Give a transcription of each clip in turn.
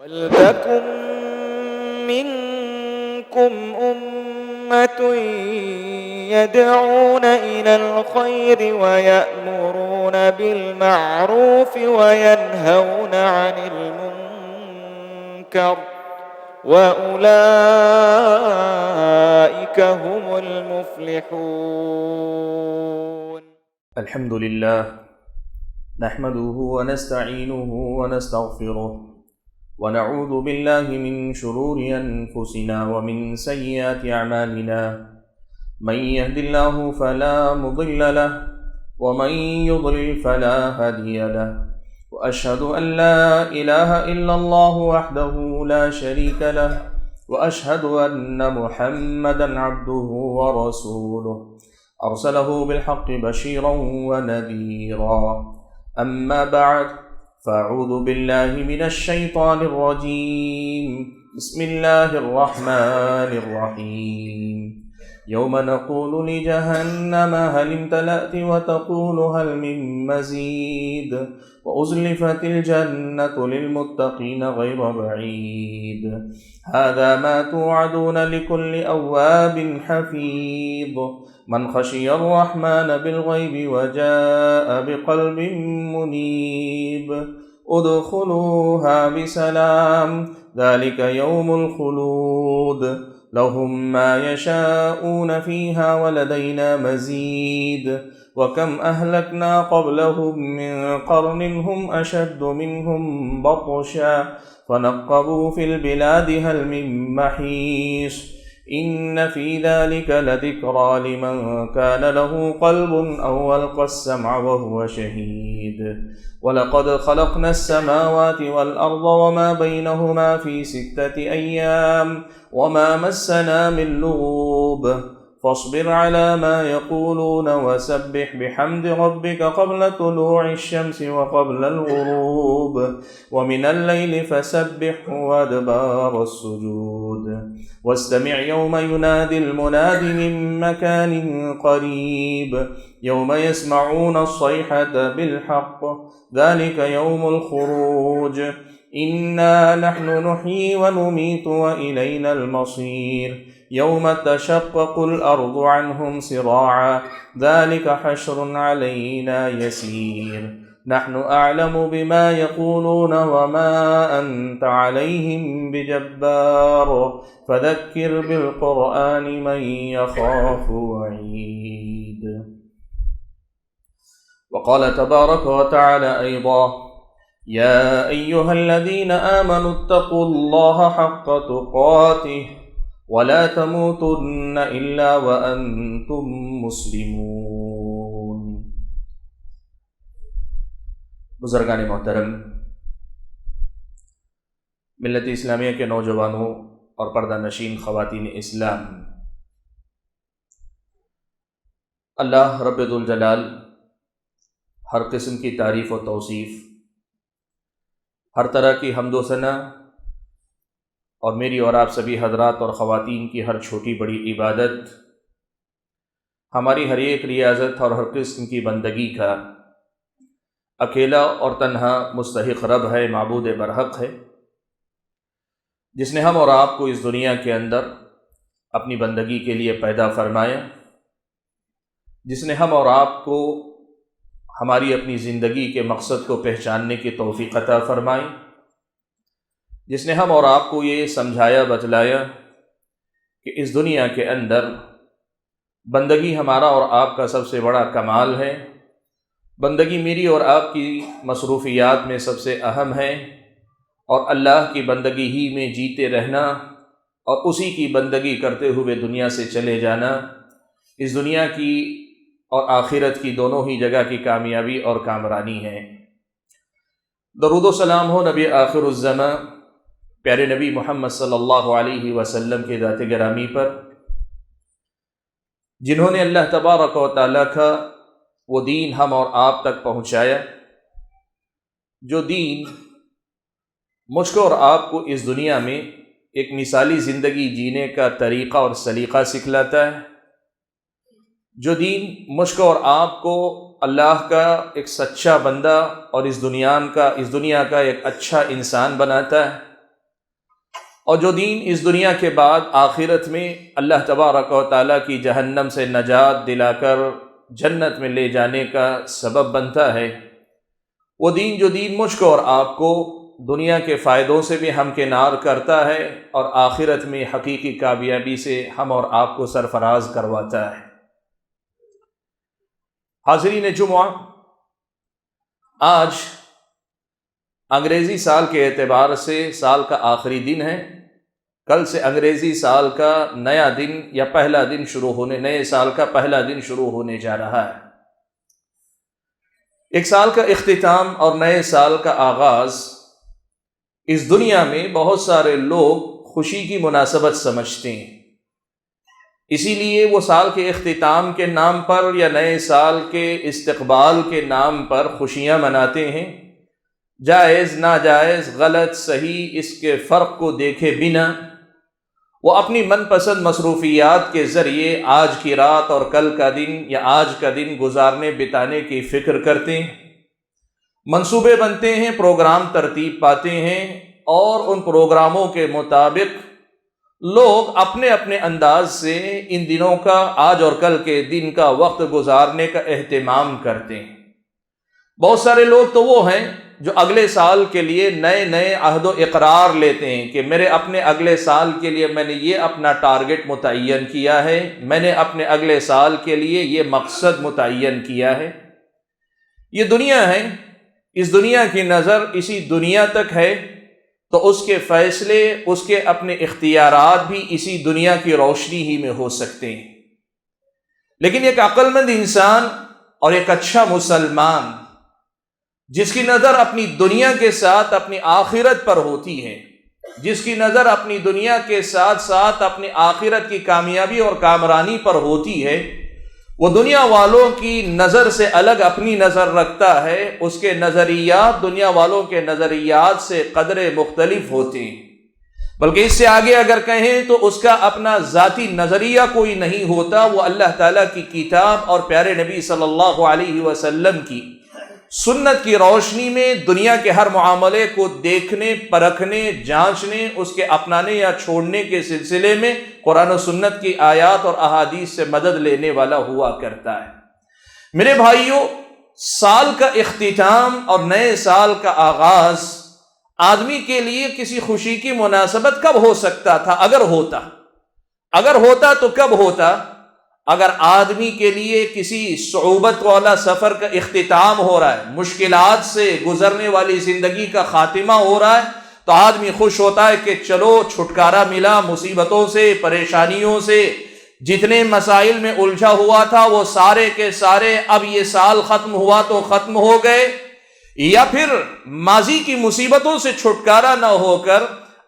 وَلْتَكُن مِّنكُمْ أُمَّةٌ يَدْعُونَ إِلَى الْخَيْرِ وَيَأْمُرُونَ بِالْمَعْرُوفِ وَيَنْهَوْنَ عَنِ الْمُنكَرِ وَأُولَئِكَ هُمُ الْمُفْلِحُونَ. الحمد لله نحمده ونستعينه ونستغفره ونعوذ بالله من شرور أنفسنا ومن سيئات أعمالنا من يهد الله فلا مضل له ومن يضلل فلا هادي له وأشهد أن لا إله إلا الله وحده لا شريك له وأشهد أن محمدا عبده ورسوله أرسله بالحق بشيرا ونذيرا. أما بعد فأعوذ بالله من الشيطان الرجيم. بسم الله الرحمن الرحيم. يوم نقول لجهنم هل امتلأت وتقول هل من مزيد وأزلفت الجنة للمتقين غير بعيد هذا ما توعدون لكل أواب حفيظ من خشي الرحمن بالغيب وجاء بقلب منيب ادخلوها بسلام ذلك يوم الخلود لهم ما يشاءون فيها ولدينا مزيد وكم أهلكنا قبلهم من قرن هم أشد منهم بطشا فنقبوا في البلاد هل من محيص إن في ذلك لذكرى لمن كان له قلب أو ألقى السمع وهو شهيد. ولقد خلقنا السماوات والأرض وما بينهما في 6 أيام وما مسنا من لغوب فاصبر على ما يقولون وسبح بحمد ربك قبل طلوع الشمس وقبل الغروب ومن الليل فسبحه وأدبار السجود واستمع يوم ينادي المناد من مكان قريب يوم يسمعون الصيحة بالحق ذلك يوم الخروج إنا نحن نحيي ونميت وإلينا المصير يوم تشقق الأرض عنهم سراعا ذلك حشر علينا يسير نحن أعلم بما يقولون وما أنت عليهم بجبار فذكر بالقرآن من يخاف وعيد. وقال تبارك وتعالى أيضا يا أيها الذين آمنوا اتقوا الله حق تقاته ولا تموتن إلا وأنتم مسلمون. بزرگان محترم، ملت اسلامیہ کے نوجوانوں اور پردہ نشین خواتین اسلام، اللہ رب ذوالجلال ہر قسم کی تعریف و توصیف، ہر طرح کی حمد و ثنا، اور میری اور آپ سبھی حضرات اور خواتین کی ہر چھوٹی بڑی عبادت، ہماری ہر ایک ریاضت اور ہر قسم کی بندگی کا اکیلا اور تنہا مستحق رب ہے، معبود برحق ہے، جس نے ہم اور آپ کو اس دنیا کے اندر اپنی بندگی کے لیے پیدا فرمایا، جس نے ہم اور آپ کو ہماری اپنی زندگی کے مقصد کو پہچاننے کی توفیق عطا فرمائی، جس نے ہم اور آپ کو یہ سمجھایا بتلایا کہ اس دنیا کے اندر بندگی ہمارا اور آپ کا سب سے بڑا کمال ہے، بندگی میری اور آپ کی مصروفیات میں سب سے اہم ہے، اور اللہ کی بندگی ہی میں جیتے رہنا اور اسی کی بندگی کرتے ہوئے دنیا سے چلے جانا اس دنیا کی اور آخرت کی دونوں ہی جگہ کی کامیابی اور کامرانی ہے۔ درود و سلام ہو نبی آخر الزماں پیارے نبی محمد صلی اللہ علیہ وسلم کے ذات گرامی پر، جنہوں نے اللہ تبارک و تعالیٰ کا وہ دین ہم اور آپ تک پہنچایا، جو دین مجھ کو اور آپ کو اس دنیا میں ایک مثالی زندگی جینے کا طریقہ اور سلیقہ سکھلاتا ہے، جو دین مجھ کو اور آپ کو اللہ کا ایک سچا بندہ اور اس دنیا کا ایک اچھا انسان بناتا ہے، اور جو دین اس دنیا کے بعد آخرت میں اللہ تبارک و تعالیٰ کی جہنم سے نجات دلا کر جنت میں لے جانے کا سبب بنتا ہے، وہ دین جو دین مجھ کو اور آپ کو دنیا کے فائدوں سے بھی ہمکنار کرتا ہے اور آخرت میں حقیقی کامیابی سے ہم اور آپ کو سرفراز کرواتا ہے۔ حاضرین جمعہ، آج انگریزی سال کے اعتبار سے سال کا آخری دن ہے۔ کل سے انگریزی سال کا نیا دن یا پہلا دن نئے سال کا پہلا دن شروع ہونے جا رہا ہے۔ ایک سال کا اختتام اور نئے سال کا آغاز اس دنیا میں بہت سارے لوگ خوشی کی مناسبت سمجھتے ہیں، اسی لیے وہ سال کے اختتام کے نام پر یا نئے سال کے استقبال کے نام پر خوشیاں مناتے ہیں۔ جائز ناجائز غلط صحیح اس کے فرق کو دیکھے بنا وہ اپنی من پسند مصروفیات کے ذریعے آج کی رات اور کل کا دن یا آج کا دن گزارنے بتانے کی فکر کرتے ہیں، منصوبے بنتے ہیں، پروگرام ترتیب پاتے ہیں، اور ان پروگراموں کے مطابق لوگ اپنے اپنے انداز سے ان دنوں کا آج اور کل کے دن کا وقت گزارنے کا اہتمام کرتے ہیں۔ بہت سارے لوگ تو وہ ہیں جو اگلے سال کے لیے نئے نئے عہد و اقرار لیتے ہیں کہ میرے اپنے اگلے سال کے لیے میں نے یہ اپنا ٹارگٹ متعین کیا ہے، میں نے اپنے اگلے سال کے لیے یہ مقصد متعین کیا ہے۔ یہ دنیا ہے، اس دنیا کی نظر اسی دنیا تک ہے، تو اس کے فیصلے، اس کے اپنے اختیارات بھی اسی دنیا کی روشنی ہی میں ہو سکتے ہیں۔ لیکن ایک عقل مند انسان اور ایک اچھا مسلمان جس کی نظر اپنی دنیا کے ساتھ اپنی آخرت پر ہوتی ہے، جس کی نظر اپنی دنیا کے ساتھ ساتھ اپنی آخرت کی کامیابی اور کامرانی پر ہوتی ہے، وہ دنیا والوں کی نظر سے الگ اپنی نظر رکھتا ہے۔ اس کے نظریات دنیا والوں کے نظریات سے قدرے مختلف ہوتے ہیں، بلکہ اس سے آگے اگر کہیں تو اس کا اپنا ذاتی نظریہ کوئی نہیں ہوتا، وہ اللہ تعالیٰ کی کتاب اور پیارے نبی صلی اللہ علیہ وسلم کی سنت کی روشنی میں دنیا کے ہر معاملے کو دیکھنے، پرکھنے، جانچنے، اس کے اپنانے یا چھوڑنے کے سلسلے میں قرآن و سنت کی آیات اور احادیث سے مدد لینے والا ہوا کرتا ہے۔ میرے بھائیوں، سال کا اختتام اور نئے سال کا آغاز آدمی کے لیے کسی خوشی کی مناسبت کب ہو سکتا تھا؟ اگر ہوتا تو کب ہوتا؟ اگر آدمی کے لیے کسی صعوبت والا سفر کا اختتام ہو رہا ہے، مشکلات سے گزرنے والی زندگی کا خاتمہ ہو رہا ہے، تو آدمی خوش ہوتا ہے کہ چلو چھٹکارا ملا مصیبتوں سے، پریشانیوں سے، جتنے مسائل میں الجھا ہوا تھا وہ سارے کے سارے اب یہ سال ختم ہوا تو ختم ہو گئے۔ یا پھر ماضی کی مصیبتوں سے چھٹکارا نہ ہو کر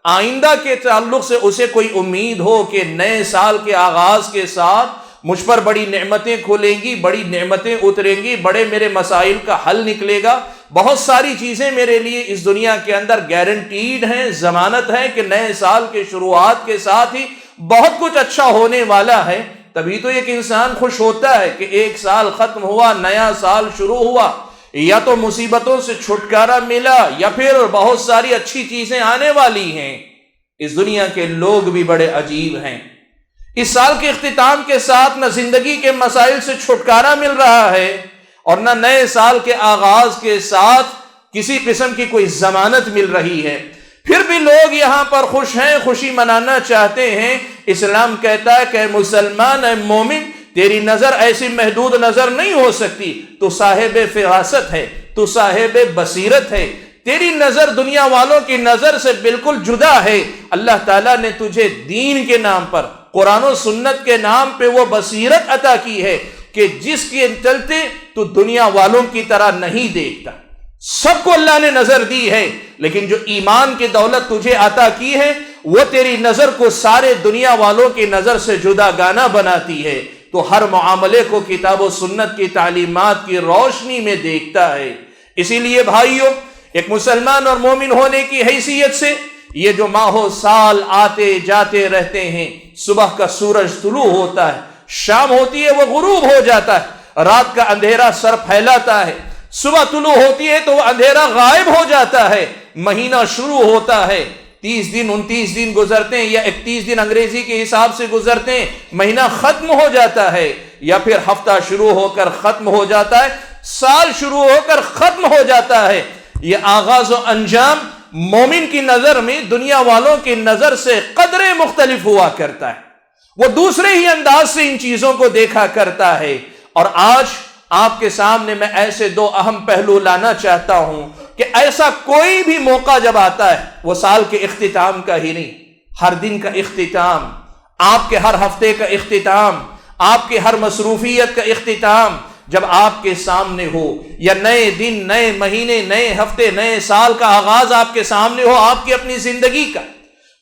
آئندہ کے تعلق سے اسے کوئی امید ہو کہ نئے سال کے آغاز کے ساتھ مجھ پر بڑی نعمتیں کھلیں گی، بڑی نعمتیں اتریں گی، بڑے میرے مسائل کا حل نکلے گا، بہت ساری چیزیں میرے لیے اس دنیا کے اندر گارنٹیڈ ہیں، ضمانت ہے کہ نئے سال کے شروعات کے ساتھ ہی بہت کچھ اچھا ہونے والا ہے۔ تبھی تو ایک انسان خوش ہوتا ہے کہ ایک سال ختم ہوا، نیا سال شروع ہوا، یا تو مصیبتوں سے چھٹکارا ملا یا پھر بہت ساری اچھی چیزیں آنے والی ہیں۔ اس دنیا کے لوگ بھی بڑے عجیب ہیں، اس سال کے اختتام کے ساتھ نہ زندگی کے مسائل سے چھٹکارا مل رہا ہے اور نہ نئے سال کے آغاز کے ساتھ کسی قسم کی کوئی ضمانت مل رہی ہے، پھر بھی لوگ یہاں پر خوش ہیں، خوشی منانا چاہتے ہیں۔ اسلام کہتا ہے کہ مسلمان، اے مومن، تیری نظر ایسی محدود نظر نہیں ہو سکتی، تو صاحب فراست ہے، تو صاحب بصیرت ہے، تیری نظر دنیا والوں کی نظر سے بالکل جدا ہے۔ اللہ تعالیٰ نے تجھے دین کے نام پر، قرآن و سنت کے نام پہ وہ بصیرت عطا کی ہے کہ جس کے چلتے تو دنیا والوں کی طرح نہیں دیکھتا۔ سب کو اللہ نے نظر دی ہے، لیکن جو ایمان کی دولت تجھے عطا کی ہے وہ تیری نظر کو سارے دنیا والوں کی نظر سے جدا گانا بناتی ہے، تو ہر معاملے کو کتاب و سنت کی تعلیمات کی روشنی میں دیکھتا ہے۔ اسی لیے بھائیوں، ایک مسلمان اور مومن ہونے کی حیثیت سے یہ جو ماہ و سال آتے جاتے رہتے ہیں، صبح کا سورج طلوع ہوتا ہے، شام ہوتی ہے وہ غروب ہو جاتا ہے، رات کا اندھیرا سر پھیلاتا ہے، صبح طلوع ہوتی ہے تو وہ اندھیرا غائب ہو جاتا ہے، مہینہ شروع ہوتا ہے، 30 دن 29 دن گزرتے ہیں یا 31 دن انگریزی کے حساب سے گزرتے ہیں، مہینہ ختم ہو جاتا ہے، یا پھر ہفتہ شروع ہو کر ختم ہو جاتا ہے، سال شروع ہو کر ختم ہو جاتا ہے۔ یہ آغاز و انجام مومن کی نظر میں دنیا والوں کی نظر سے قدرے مختلف ہوا کرتا ہے، وہ دوسرے ہی انداز سے ان چیزوں کو دیکھا کرتا ہے۔ اور آج آپ کے سامنے میں ایسے دو اہم پہلو لانا چاہتا ہوں کہ ایسا کوئی بھی موقع جب آتا ہے، وہ سال کے اختتام کا ہی نہیں، ہر دن کا اختتام، آپ کے ہر ہفتے کا اختتام، آپ کے ہر مصروفیت کا اختتام جب آپ کے سامنے ہو، یا نئے دن، نئے مہینے، نئے ہفتے، نئے سال کا آغاز آپ کے سامنے ہو، آپ کی اپنی زندگی کا،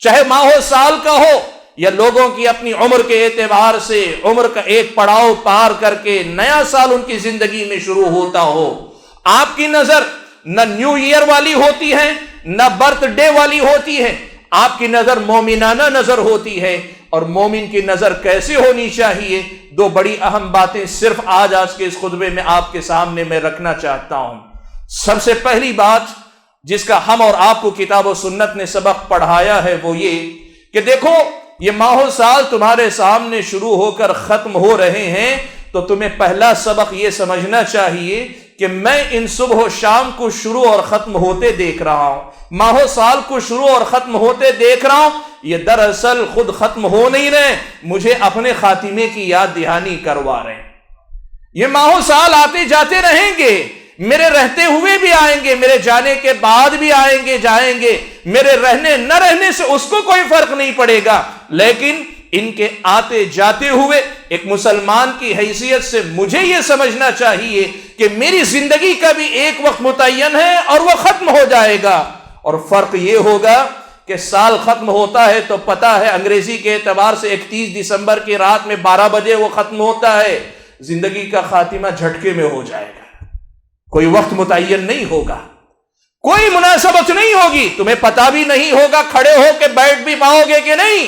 چاہے ماہ و سال کا ہو یا لوگوں کی اپنی عمر کے اعتبار سے عمر کا ایک پڑاؤ پار کر کے نیا سال ان کی زندگی میں شروع ہوتا ہو، آپ کی نظر نہ نیو ایئر والی ہوتی ہے نہ برتھ ڈے والی ہوتی ہے، آپ کی نظر مومنانہ نظر ہوتی ہے۔ اور مومن کی نظر کیسے ہونی چاہیے؟ دو بڑی اہم باتیں صرف آج کے اس خطبے میں آپ کے سامنے میں رکھنا چاہتا ہوں۔ سب سے پہلی بات جس کا ہم اور آپ کو کتاب و سنت نے سبق پڑھایا ہے وہ یہ کہ دیکھو، یہ ماہ و سال تمہارے سامنے شروع ہو کر ختم ہو رہے ہیں، تو تمہیں پہلا سبق یہ سمجھنا چاہیے کہ میں ان صبح و شام کو شروع اور ختم ہوتے دیکھ رہا ہوں، ماہ و سال کو شروع اور ختم ہوتے دیکھ رہا ہوں، یہ دراصل خود ختم ہو نہیں رہے، مجھے اپنے خاتمے کی یاد دہانی کروا رہے ہیں۔ یہ ماہ و سال آتے جاتے رہیں گے، میرے رہتے ہوئے بھی آئیں گے، میرے جانے کے بعد بھی آئیں گے جائیں گے، میرے رہنے نہ رہنے سے اس کو کوئی فرق نہیں پڑے گا، لیکن ان کے آتے جاتے ہوئے ایک مسلمان کی حیثیت سے مجھے یہ سمجھنا چاہیے کہ میری زندگی کا بھی ایک وقت متعین ہے اور وہ ختم ہو جائے گا۔ اور فرق یہ ہوگا کہ سال ختم ہوتا ہے تو پتہ ہے انگریزی کے اعتبار سے 31 دسمبر کی رات میں 12 بجے وہ ختم ہوتا ہے، زندگی کا خاتمہ جھٹکے میں ہو جائے گا، کوئی وقت متعین نہیں ہوگا، کوئی مناسبت نہیں ہوگی، تمہیں پتہ بھی نہیں ہوگا کھڑے ہو کے بیٹھ بھی پاؤ گے کہ نہیں،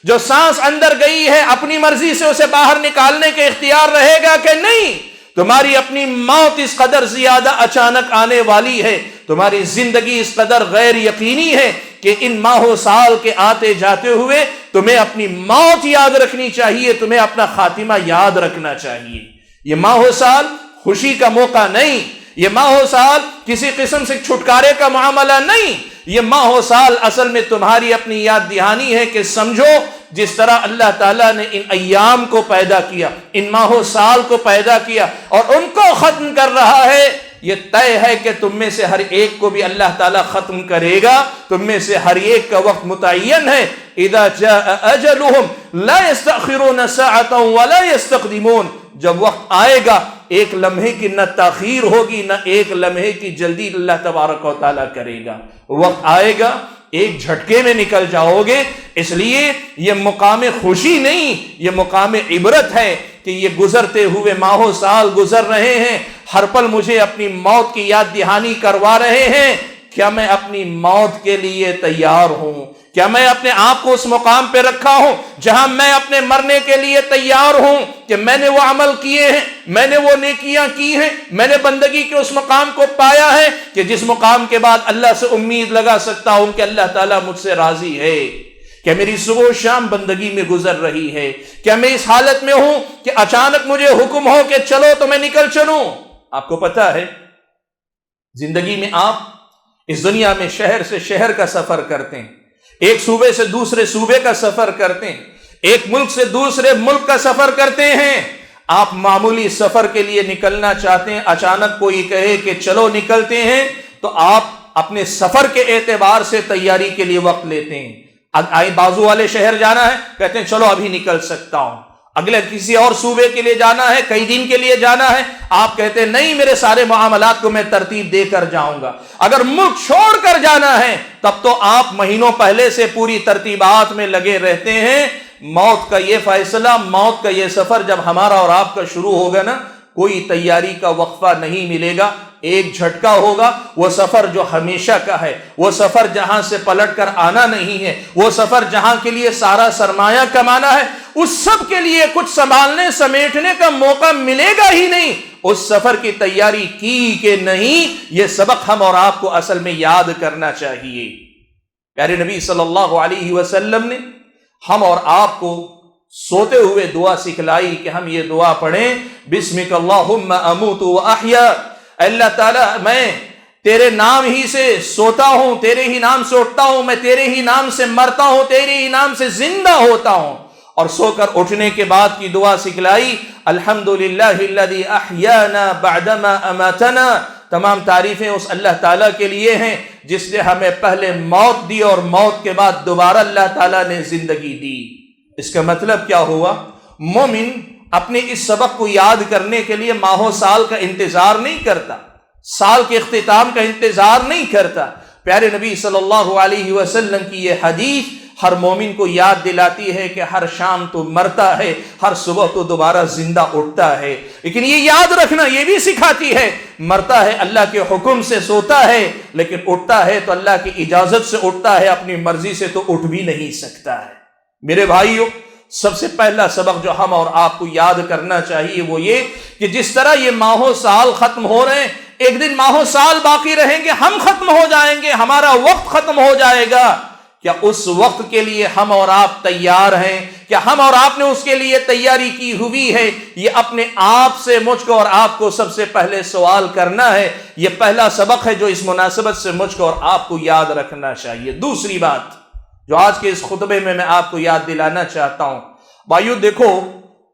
جو سانس اندر گئی ہے اپنی مرضی سے اسے باہر نکالنے کے اختیار رہے گا کہ نہیں، تمہاری اپنی موت اس قدر زیادہ اچانک آنے والی ہے، تمہاری زندگی اس قدر غیر یقینی ہے کہ ان ماہ و سال کے آتے جاتے ہوئے تمہیں اپنی موت یاد رکھنی چاہیے، تمہیں اپنا خاتمہ یاد رکھنا چاہیے۔ یہ ماہ و سال خوشی کا موقع نہیں، یہ ماہ و سال کسی قسم سے چھٹکارے کا معاملہ نہیں، یہ ماہ و سال اصل میں تمہاری اپنی یاد دہانی ہے کہ سمجھو جس طرح اللہ تعالیٰ نے ان ایام کو پیدا کیا، ان ماہ و سال کو پیدا کیا اور ان کو ختم کر رہا ہے، یہ طے ہے کہ تم میں سے ہر ایک کو بھی اللہ تعالیٰ ختم کرے گا، تم میں سے ہر ایک کا وقت متعین ہے۔ اذا جاء اجلهم لا يستأخرون ساعة ولا يستقدمون، جب وقت آئے گا ایک لمحے کی نہ تاخیر ہوگی نہ ایک لمحے کی جلدی اللہ تبارک و تعالیٰ کرے گا، وقت آئے گا ایک جھٹکے میں نکل جاؤ گے۔ اس لیے یہ مقام خوشی نہیں، یہ مقام عبرت ہے کہ یہ گزرتے ہوئے ماہ و سال گزر رہے ہیں، ہر پل مجھے اپنی موت کی یاد دہانی کروا رہے ہیں۔ کیا میں اپنی موت کے لیے تیار ہوں؟ کیا میں اپنے آپ کو اس مقام پہ رکھا ہوں جہاں میں اپنے مرنے کے لیے تیار ہوں کہ میں نے وہ عمل کیے ہیں، میں نے وہ نیکیاں کی ہیں، میں نے بندگی کے اس مقام کو پایا ہے کہ جس مقام کے بعد اللہ سے امید لگا سکتا ہوں کہ اللہ تعالیٰ مجھ سے راضی ہے؟ کیا میری صبح و شام بندگی میں گزر رہی ہے؟ کیا میں اس حالت میں ہوں کہ اچانک مجھے حکم ہو کہ چلو تو میں نکل چلوں؟ آپ کو پتا ہے زندگی میں آپ اس دنیا میں شہر سے شہر کا سفر کرتے ہیں، ایک صوبے سے دوسرے صوبے کا سفر کرتے ہیں، ایک ملک سے دوسرے ملک کا سفر کرتے ہیں۔ آپ معمولی سفر کے لیے نکلنا چاہتے ہیں، اچانک کوئی کہے کہ چلو نکلتے ہیں، تو آپ اپنے سفر کے اعتبار سے تیاری کے لیے وقت لیتے ہیں۔ بازو والے شہر جانا ہے، کہتے ہیں چلو ابھی نکل سکتا ہوں۔ اگلے کسی اور صوبے کے لیے جانا ہے، کئی دن کے لیے جانا ہے، آپ کہتے ہیں نہیں میرے سارے معاملات کو میں ترتیب دے کر جاؤں گا۔ اگر ملک چھوڑ کر جانا ہے تب تو آپ مہینوں پہلے سے پوری ترتیبات میں لگے رہتے ہیں۔ موت کا یہ فیصلہ، موت کا یہ سفر جب ہمارا اور آپ کا شروع ہوگا نا، کوئی تیاری کا وقفہ نہیں ملے گا، ایک جھٹکا ہوگا۔ وہ سفر جو ہمیشہ کا ہے، وہ سفر جہاں سے پلٹ کر آنا نہیں ہے، وہ سفر جہاں کے لیے سارا سرمایہ کمانا ہے، اس سب کے لیے کچھ سنبھالنے سمیٹنے کا موقع ملے گا ہی نہیں۔ اس سفر کی تیاری کی کہ نہیں، یہ سبق ہم اور آپ کو اصل میں یاد کرنا چاہیے۔ پیارے نبی صلی اللہ علیہ وسلم نے ہم اور آپ کو سوتے ہوئے دعا سکھلائی کہ ہم یہ دعا پڑھیں، بسمک اللہم اموت و احیا، اللہ تعالیٰ میں تیرے نام ہی سے سوتا ہوں، تیرے ہی نام سے اٹھتا ہوں، میں تیرے ہی نام سے مرتا ہوں، تیرے ہی نام سے زندہ ہوتا ہوں. اور سو کر اٹھنے کے بعد کی دعا سکھلائی، الحمدللہ الذی احیانا بعدما اماتنا، تمام تعریفیں اس اللہ تعالیٰ کے لیے ہیں جس نے ہمیں پہلے موت دی اور موت کے بعد دوبارہ اللہ تعالیٰ نے زندگی دی. اس کا مطلب کیا ہوا؟ مومن اپنے اس سبق کو یاد کرنے کے لیے ماہ و سال کا انتظار نہیں کرتا، سال کے اختتام کا انتظار نہیں کرتا. پیارے نبی صلی اللہ علیہ وسلم کی یہ حدیث ہر مومن کو یاد دلاتی ہے کہ ہر شام تو مرتا ہے، ہر صبح تو دوبارہ زندہ اٹھتا ہے. لیکن یہ یاد رکھنا یہ بھی سکھاتی ہے، مرتا ہے اللہ کے حکم سے، سوتا ہے لیکن اٹھتا ہے تو اللہ کی اجازت سے اٹھتا ہے، اپنی مرضی سے تو اٹھ بھی نہیں سکتا ہے. میرے بھائیوں، سب سے پہلا سبق جو ہم اور آپ کو یاد کرنا چاہیے وہ یہ کہ جس طرح یہ ماہ و سال ختم ہو رہے ہیں، ایک دن ماہ و سال باقی رہیں گے، ہم ختم ہو جائیں گے، ہمارا وقت ختم ہو جائے گا. کیا اس وقت کے لیے ہم اور آپ تیار ہیں؟ کیا ہم اور آپ نے اس کے لیے تیاری کی ہوئی ہے؟ یہ اپنے آپ سے مجھ کو اور آپ کو سب سے پہلے سوال کرنا ہے. یہ پہلا سبق ہے جو اس مناسبت سے مجھ کو اور آپ کو یاد رکھنا چاہیے. دوسری بات جو آج کے اس خطبے میں آپ کو یاد دلانا چاہتا ہوں، بھائیو دیکھو،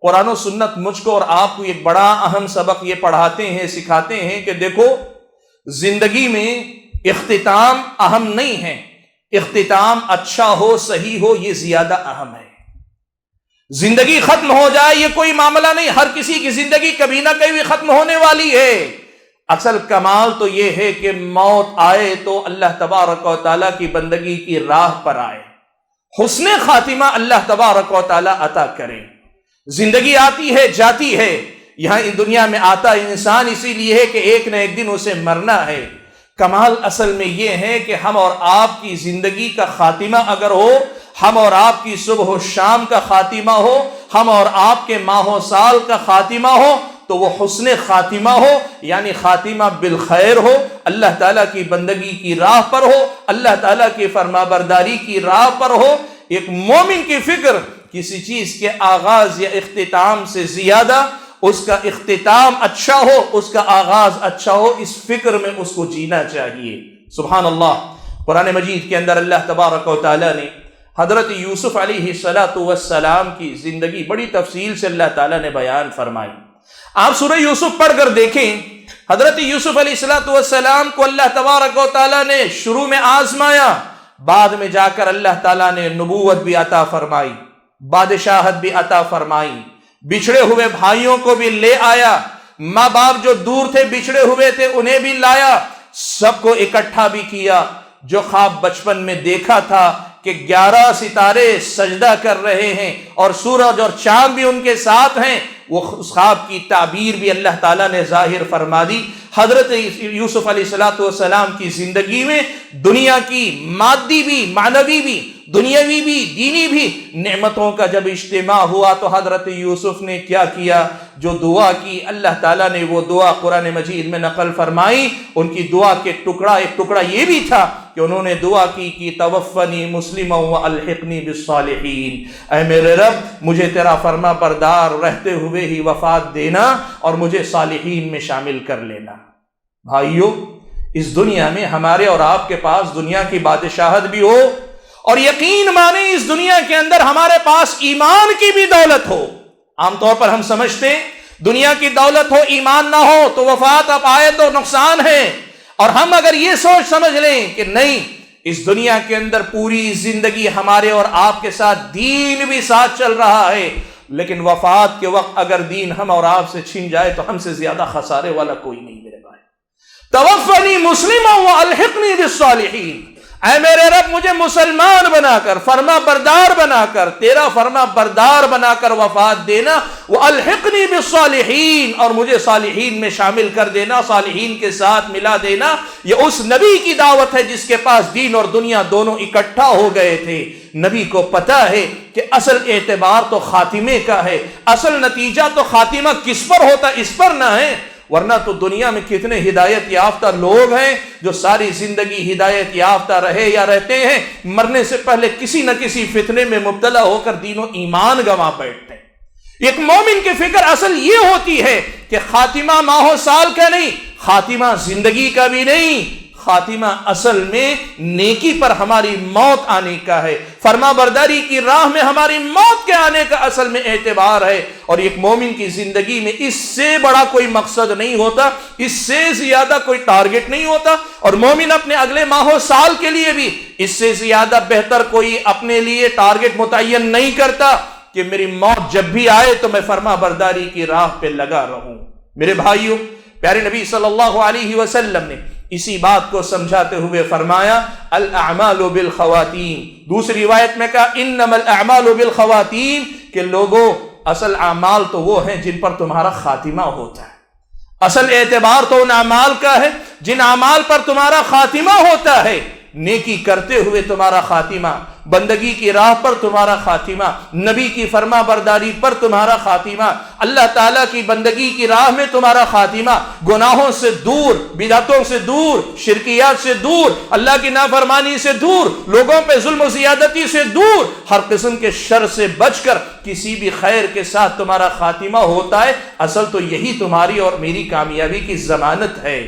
قرآن و سنت مجھ کو اور آپ کو ایک بڑا اہم سبق یہ پڑھاتے ہیں، سکھاتے ہیں کہ دیکھو، زندگی میں اختتام اہم نہیں ہے، اختتام اچھا ہو، صحیح ہو، یہ زیادہ اہم ہے. زندگی ختم ہو جائے یہ کوئی معاملہ نہیں، ہر کسی کی زندگی کبھی نہ کبھی ختم ہونے والی ہے. اصل کمال تو یہ ہے کہ موت آئے تو اللہ تبارک و تعالیٰ کی بندگی کی راہ پر آئے، حسن خاتمہ اللہ تبارک و تعالیٰ عطا کرے. زندگی آتی ہے جاتی ہے، یہاں اس دنیا میں آتا انسان اسی لیے ہے کہ ایک نہ ایک دن اسے مرنا ہے. کمال اصل میں یہ ہے کہ ہم اور آپ کی زندگی کا خاتمہ اگر ہو، ہم اور آپ کی صبح و شام کا خاتمہ ہو، ہم اور آپ کے ماہ و سال کا خاتمہ ہو، تو وہ حسن خاتمہ ہو، یعنی خاتمہ بالخیر ہو، اللہ تعالیٰ کی بندگی کی راہ پر ہو، اللہ تعالیٰ کی فرما برداری کی راہ پر ہو. ایک مومن کی فکر کسی چیز کے آغاز یا اختتام سے زیادہ اس کا اختتام اچھا ہو، اس کا آغاز اچھا ہو، اس فکر میں اس کو جینا چاہیے. سبحان اللہ. قرآن مجید کے اندر اللہ تبارک و تعالیٰ نے حضرت یوسف علیہ السلام کی زندگی بڑی تفصیل سے اللہ تعالیٰ نے بیان فرمائی. آپ سورہ یوسف پڑھ کر دیکھیں، حضرت یوسف علیہ السلام کو اللہ تبارک و تعالیٰ نے شروع میں آزمایا، بعد میں جا کر اللہ تعالیٰ نے نبوت بھی عطا فرمائی، بادشاہت بھی عطا فرمائی، بچھڑے ہوئے بھائیوں کو بھی لے آیا، ماں باپ جو دور تھے بچھڑے ہوئے تھے انہیں بھی لایا، سب کو اکٹھا بھی کیا. جو خواب بچپن میں دیکھا تھا کہ 11 ستارے سجدہ کر رہے ہیں اور سورج اور چاند بھی ان کے ساتھ ہیں، وہ اس خواب کی تعبیر بھی اللہ تعالیٰ نے ظاہر فرما دی. حضرت یوسف علیہ السلام کی زندگی میں دنیا کی مادی بھی، معنوی بھی، دنیاوی بھی، دینی بھی نعمتوں کا جب اجتماع ہوا تو حضرت یوسف نے کیا کیا؟ جو دعا کی اللہ تعالیٰ نے وہ دعا قرآن مجید میں نقل فرمائی. ان کی دعا کے ایک ٹکڑا یہ بھی تھا کہ انہوں نے دعا کی کہ توفنی مسلما والحقنی بالصالحین، اے میرے رب مجھے تیرا فرما بردار رہتے ہوئے ہی وفات دینا اور مجھے صالحین میں شامل کر لینا. بھائیو، اس دنیا میں ہمارے اور آپ کے پاس دنیا کی بادشاہت بھی ہو اور یقین مانے اس دنیا کے اندر ہمارے پاس ایمان کی بھی دولت ہو. عام طور پر ہم سمجھتے ہیں دنیا کی دولت ہو ایمان نہ ہو تو وفات اب آئے تو نقصان ہے، اور ہم اگر یہ سوچ سمجھ لیں کہ نہیں، اس دنیا کے اندر پوری زندگی ہمارے اور آپ کے ساتھ دین بھی ساتھ چل رہا ہے، لیکن وفات کے وقت اگر دین ہم اور آپ سے چھن جائے تو ہم سے زیادہ خسارے والا کوئی نہیں میرے بھائی. توفنی مسلما والحقنی بالصالحین، اے میرے رب مجھے مسلمان بنا کر، فرما بردار بنا کر، تیرا فرما بردار بنا کر وفات دینا، والحقنی بالصالحین، اور مجھے صالحین میں شامل کر دینا، صالحین کے ساتھ ملا دینا. یہ اس نبی کی دعوت ہے جس کے پاس دین اور دنیا دونوں اکٹھا ہو گئے تھے. نبی کو پتا ہے کہ اصل اعتبار تو خاتمے کا ہے، اصل نتیجہ تو خاتمہ کس پر ہوتا اس پر نہ ہے. ورنہ تو دنیا میں کتنے ہدایت یافتہ لوگ ہیں جو ساری زندگی ہدایت یافتہ رہے یا رہتے ہیں، مرنے سے پہلے کسی نہ کسی فتنے میں مبتلا ہو کر دین و ایمان گنوا بیٹھتے ہیں۔ ایک مومن کی فکر اصل یہ ہوتی ہے کہ خاتمہ ماہ و سال کا نہیں، خاتمہ زندگی کا بھی نہیں، خاتمہ اصل میں نیکی پر ہماری موت آنے کا ہے، فرما برداری کی راہ میں ہماری موت کے آنے کا اصل میں اعتبار ہے۔ اور ایک مومن کی زندگی میں اس سے بڑا کوئی مقصد نہیں ہوتا، اس سے زیادہ کوئی ٹارگٹ نہیں ہوتا، اور مومن اپنے اگلے ماہ و سال کے لیے بھی اس سے زیادہ بہتر کوئی اپنے لیے ٹارگٹ متعین نہیں کرتا کہ میری موت جب بھی آئے تو میں فرما برداری کی راہ پہ لگا رہوں۔ میرے بھائیوں، پیارے نبی صلی اللہ علیہ وسلم نے اسی بات کو سمجھاتے ہوئے فرمایا الاعمال بالخواتیم، دوسری روایت میں کہا انما الاعمال بالخواتیم، کہ لوگوں اصل اعمال تو وہ ہیں جن پر تمہارا خاتمہ ہوتا ہے، اصل اعتبار تو ان اعمال کا ہے جن اعمال پر تمہارا خاتمہ ہوتا ہے، نیکی کرتے ہوئے تمہارا خاتمہ، بندگی کی راہ پر تمہارا خاتمہ، نبی کی فرما برداری پر تمہارا خاتمہ، اللہ تعالیٰ کی بندگی کی راہ میں تمہارا خاتمہ، گناہوں سے دور، بدعتوں سے دور، شرکیات سے دور، اللہ کی نافرمانی سے دور، لوگوں پہ ظلم و زیادتی سے دور، ہر قسم کے شر سے بچ کر کسی بھی خیر کے ساتھ تمہارا خاتمہ ہوتا ہے۔ اصل تو یہی تمہاری اور میری کامیابی کی ضمانت ہے۔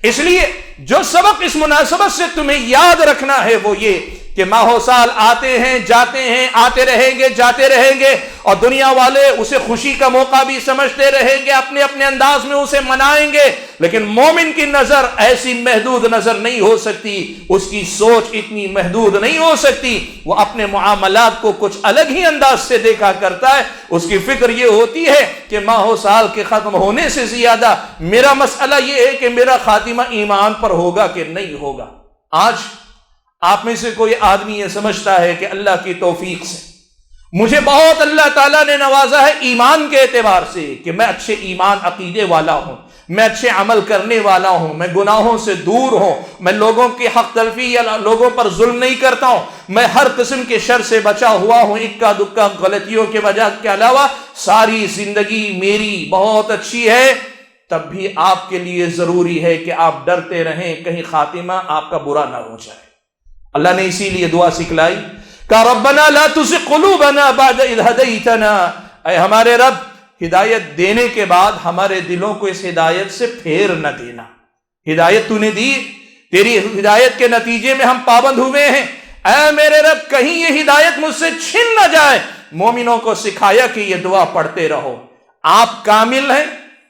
اس لیے جو سبق اس مناسبت سے تمہیں یاد رکھنا ہے وہ یہ کہ ماہ و سال آتے ہیں جاتے ہیں، آتے رہیں گے جاتے رہیں گے، اور دنیا والے اسے خوشی کا موقع بھی سمجھتے رہیں گے، اپنے اپنے انداز میں اسے منائیں گے، لیکن مومن کی نظر ایسی محدود نظر نہیں ہو سکتی، اس کی سوچ اتنی محدود نہیں ہو سکتی، وہ اپنے معاملات کو کچھ الگ ہی انداز سے دیکھا کرتا ہے۔ اس کی فکر یہ ہوتی ہے کہ ماہ و سال کے ختم ہونے سے زیادہ میرا مسئلہ یہ ہے کہ میرا خاتمہ ایمان پر ہوگا کہ نہیں ہوگا۔ آج آپ میں سے کوئی آدمی یہ سمجھتا ہے کہ اللہ کی توفیق سے مجھے بہت اللہ تعالیٰ نے نوازا ہے ایمان کے اعتبار سے، کہ میں اچھے ایمان عقیدے والا ہوں، میں اچھے عمل کرنے والا ہوں، میں گناہوں سے دور ہوں، میں لوگوں کی حق تلفی یا لوگوں پر ظلم نہیں کرتا ہوں، میں ہر قسم کے شر سے بچا ہوا ہوں، اکا دکا غلطیوں کے وجہ کے علاوہ ساری زندگی میری بہت اچھی ہے۔ تب بھی آپ کے لیے ضروری ہے کہ آپ ڈرتے رہیں کہیں خاتمہ آپ کا برا نہ ہو جائے۔ اللہ نے اسی لیے دعا سکھلائی کہ ربنا لا تزغ قلوبنا بعد اذ ہدیتنا، اے ہمارے رب ہدایت دینے کے بعد ہمارے دلوں کو اس ہدایت سے پھیر نہ دینا۔ ہدایت تو نے دی، تیری ہدایت کے نتیجے میں ہم پابند ہوئے ہیں، اے میرے رب کہیں یہ ہدایت مجھ سے چھن نہ جائے۔ مومنوں کو سکھایا کہ یہ دعا پڑھتے رہو۔ آپ کامل ہیں،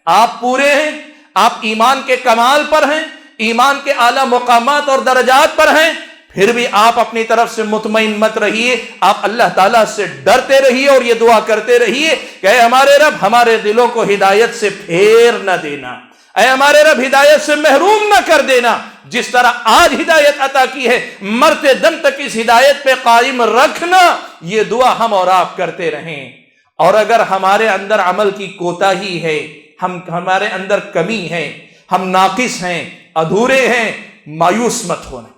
آپ پورے ہیں، آپ ایمان کے کمال پر ہیں، ایمان کے اعلیٰ مقامات اور درجات پر ہیں، پھر بھی آپ اپنی طرف سے مطمئن مت رہیے، آپ اللہ تعالیٰ سے ڈرتے رہیے اور یہ دعا کرتے رہیے کہ اے ہمارے رب ہمارے دلوں کو ہدایت سے پھیر نہ دینا، اے ہمارے رب ہدایت سے محروم نہ کر دینا، جس طرح آج ہدایت عطا کی ہے مرتے دم تک اس ہدایت پہ قائم رکھنا۔ یہ دعا ہم اور آپ کرتے رہیں۔ اور اگر ہمارے اندر عمل کی کوتاہی ہے، ہمارے اندر کمی ہے، ہم ناقص ہیں، ادھورے ہیں، مایوس مت ہونا،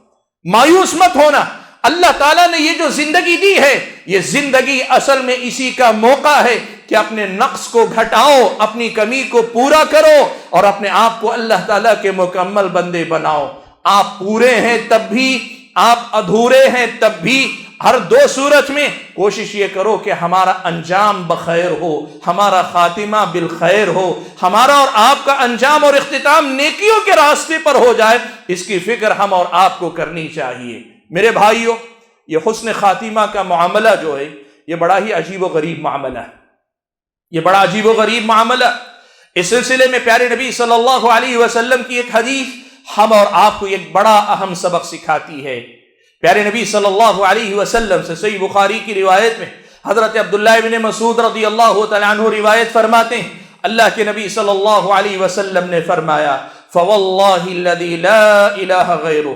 مایوس مت ہونا۔ اللہ تعالیٰ نے یہ جو زندگی دی ہے، یہ زندگی اصل میں اسی کا موقع ہے کہ اپنے نقص کو گھٹاؤ، اپنی کمی کو پورا کرو اور اپنے آپ کو اللہ تعالیٰ کے مکمل بندے بناؤ۔ آپ پورے ہیں تب بھی، آپ ادھورے ہیں تب بھی، ہر دو صورت میں کوشش یہ کرو کہ ہمارا انجام بخیر ہو، ہمارا خاتمہ بالخیر ہو، ہمارا اور آپ کا انجام اور اختتام نیکیوں کے راستے پر ہو جائے، اس کی فکر ہم اور آپ کو کرنی چاہیے۔ میرے بھائیوں، یہ حسن خاتمہ کا معاملہ جو ہے یہ بڑا ہی عجیب و غریب معاملہ ہے، یہ بڑا عجیب و غریب معاملہ۔ اس سلسلے میں پیارے نبی صلی اللہ علیہ وسلم کی ایک حدیث ہم اور آپ کو ایک بڑا اہم سبق سکھاتی ہے۔ پیارے نبی صلی اللہ علیہ وسلم سے صحیح بخاری کی روایت میں حضرت عبداللہ بن مسعود رضی اللہ تعالیٰ عنہ روایت فرماتے ہیں، اللہ کے نبی صلی اللہ علیہ وسلم نے فرمایا فواللہ الذی لا الہ غیرہ،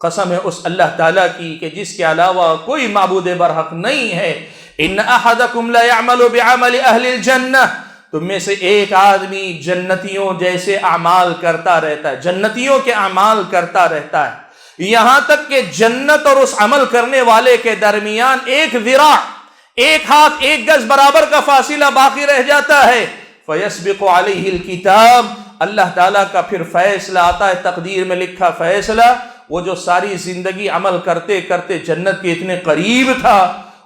قسم ہے اس اللہ تعالیٰ کی کہ جس کے علاوہ کوئی معبود برحق نہیں ہے، ان احدکم لا یعمل بعمل اہل الجنہ، تم میں سے ایک آدمی جنتیوں جیسے اعمال کرتا رہتا ہے، جنتیوں کے اعمال کرتا رہتا ہے، یہاں تک کہ جنت اور اس عمل کرنے والے کے درمیان ایک ذراع، ایک ہاتھ، ایک گز برابر کا فاصلہ باقی رہ جاتا ہے، فیسبق علیہ الکتاب، اللہ تعالیٰ کا پھر فیصلہ آتا ہے، تقدیر میں لکھا فیصلہ۔ وہ جو ساری زندگی عمل کرتے کرتے جنت کے اتنے قریب تھا،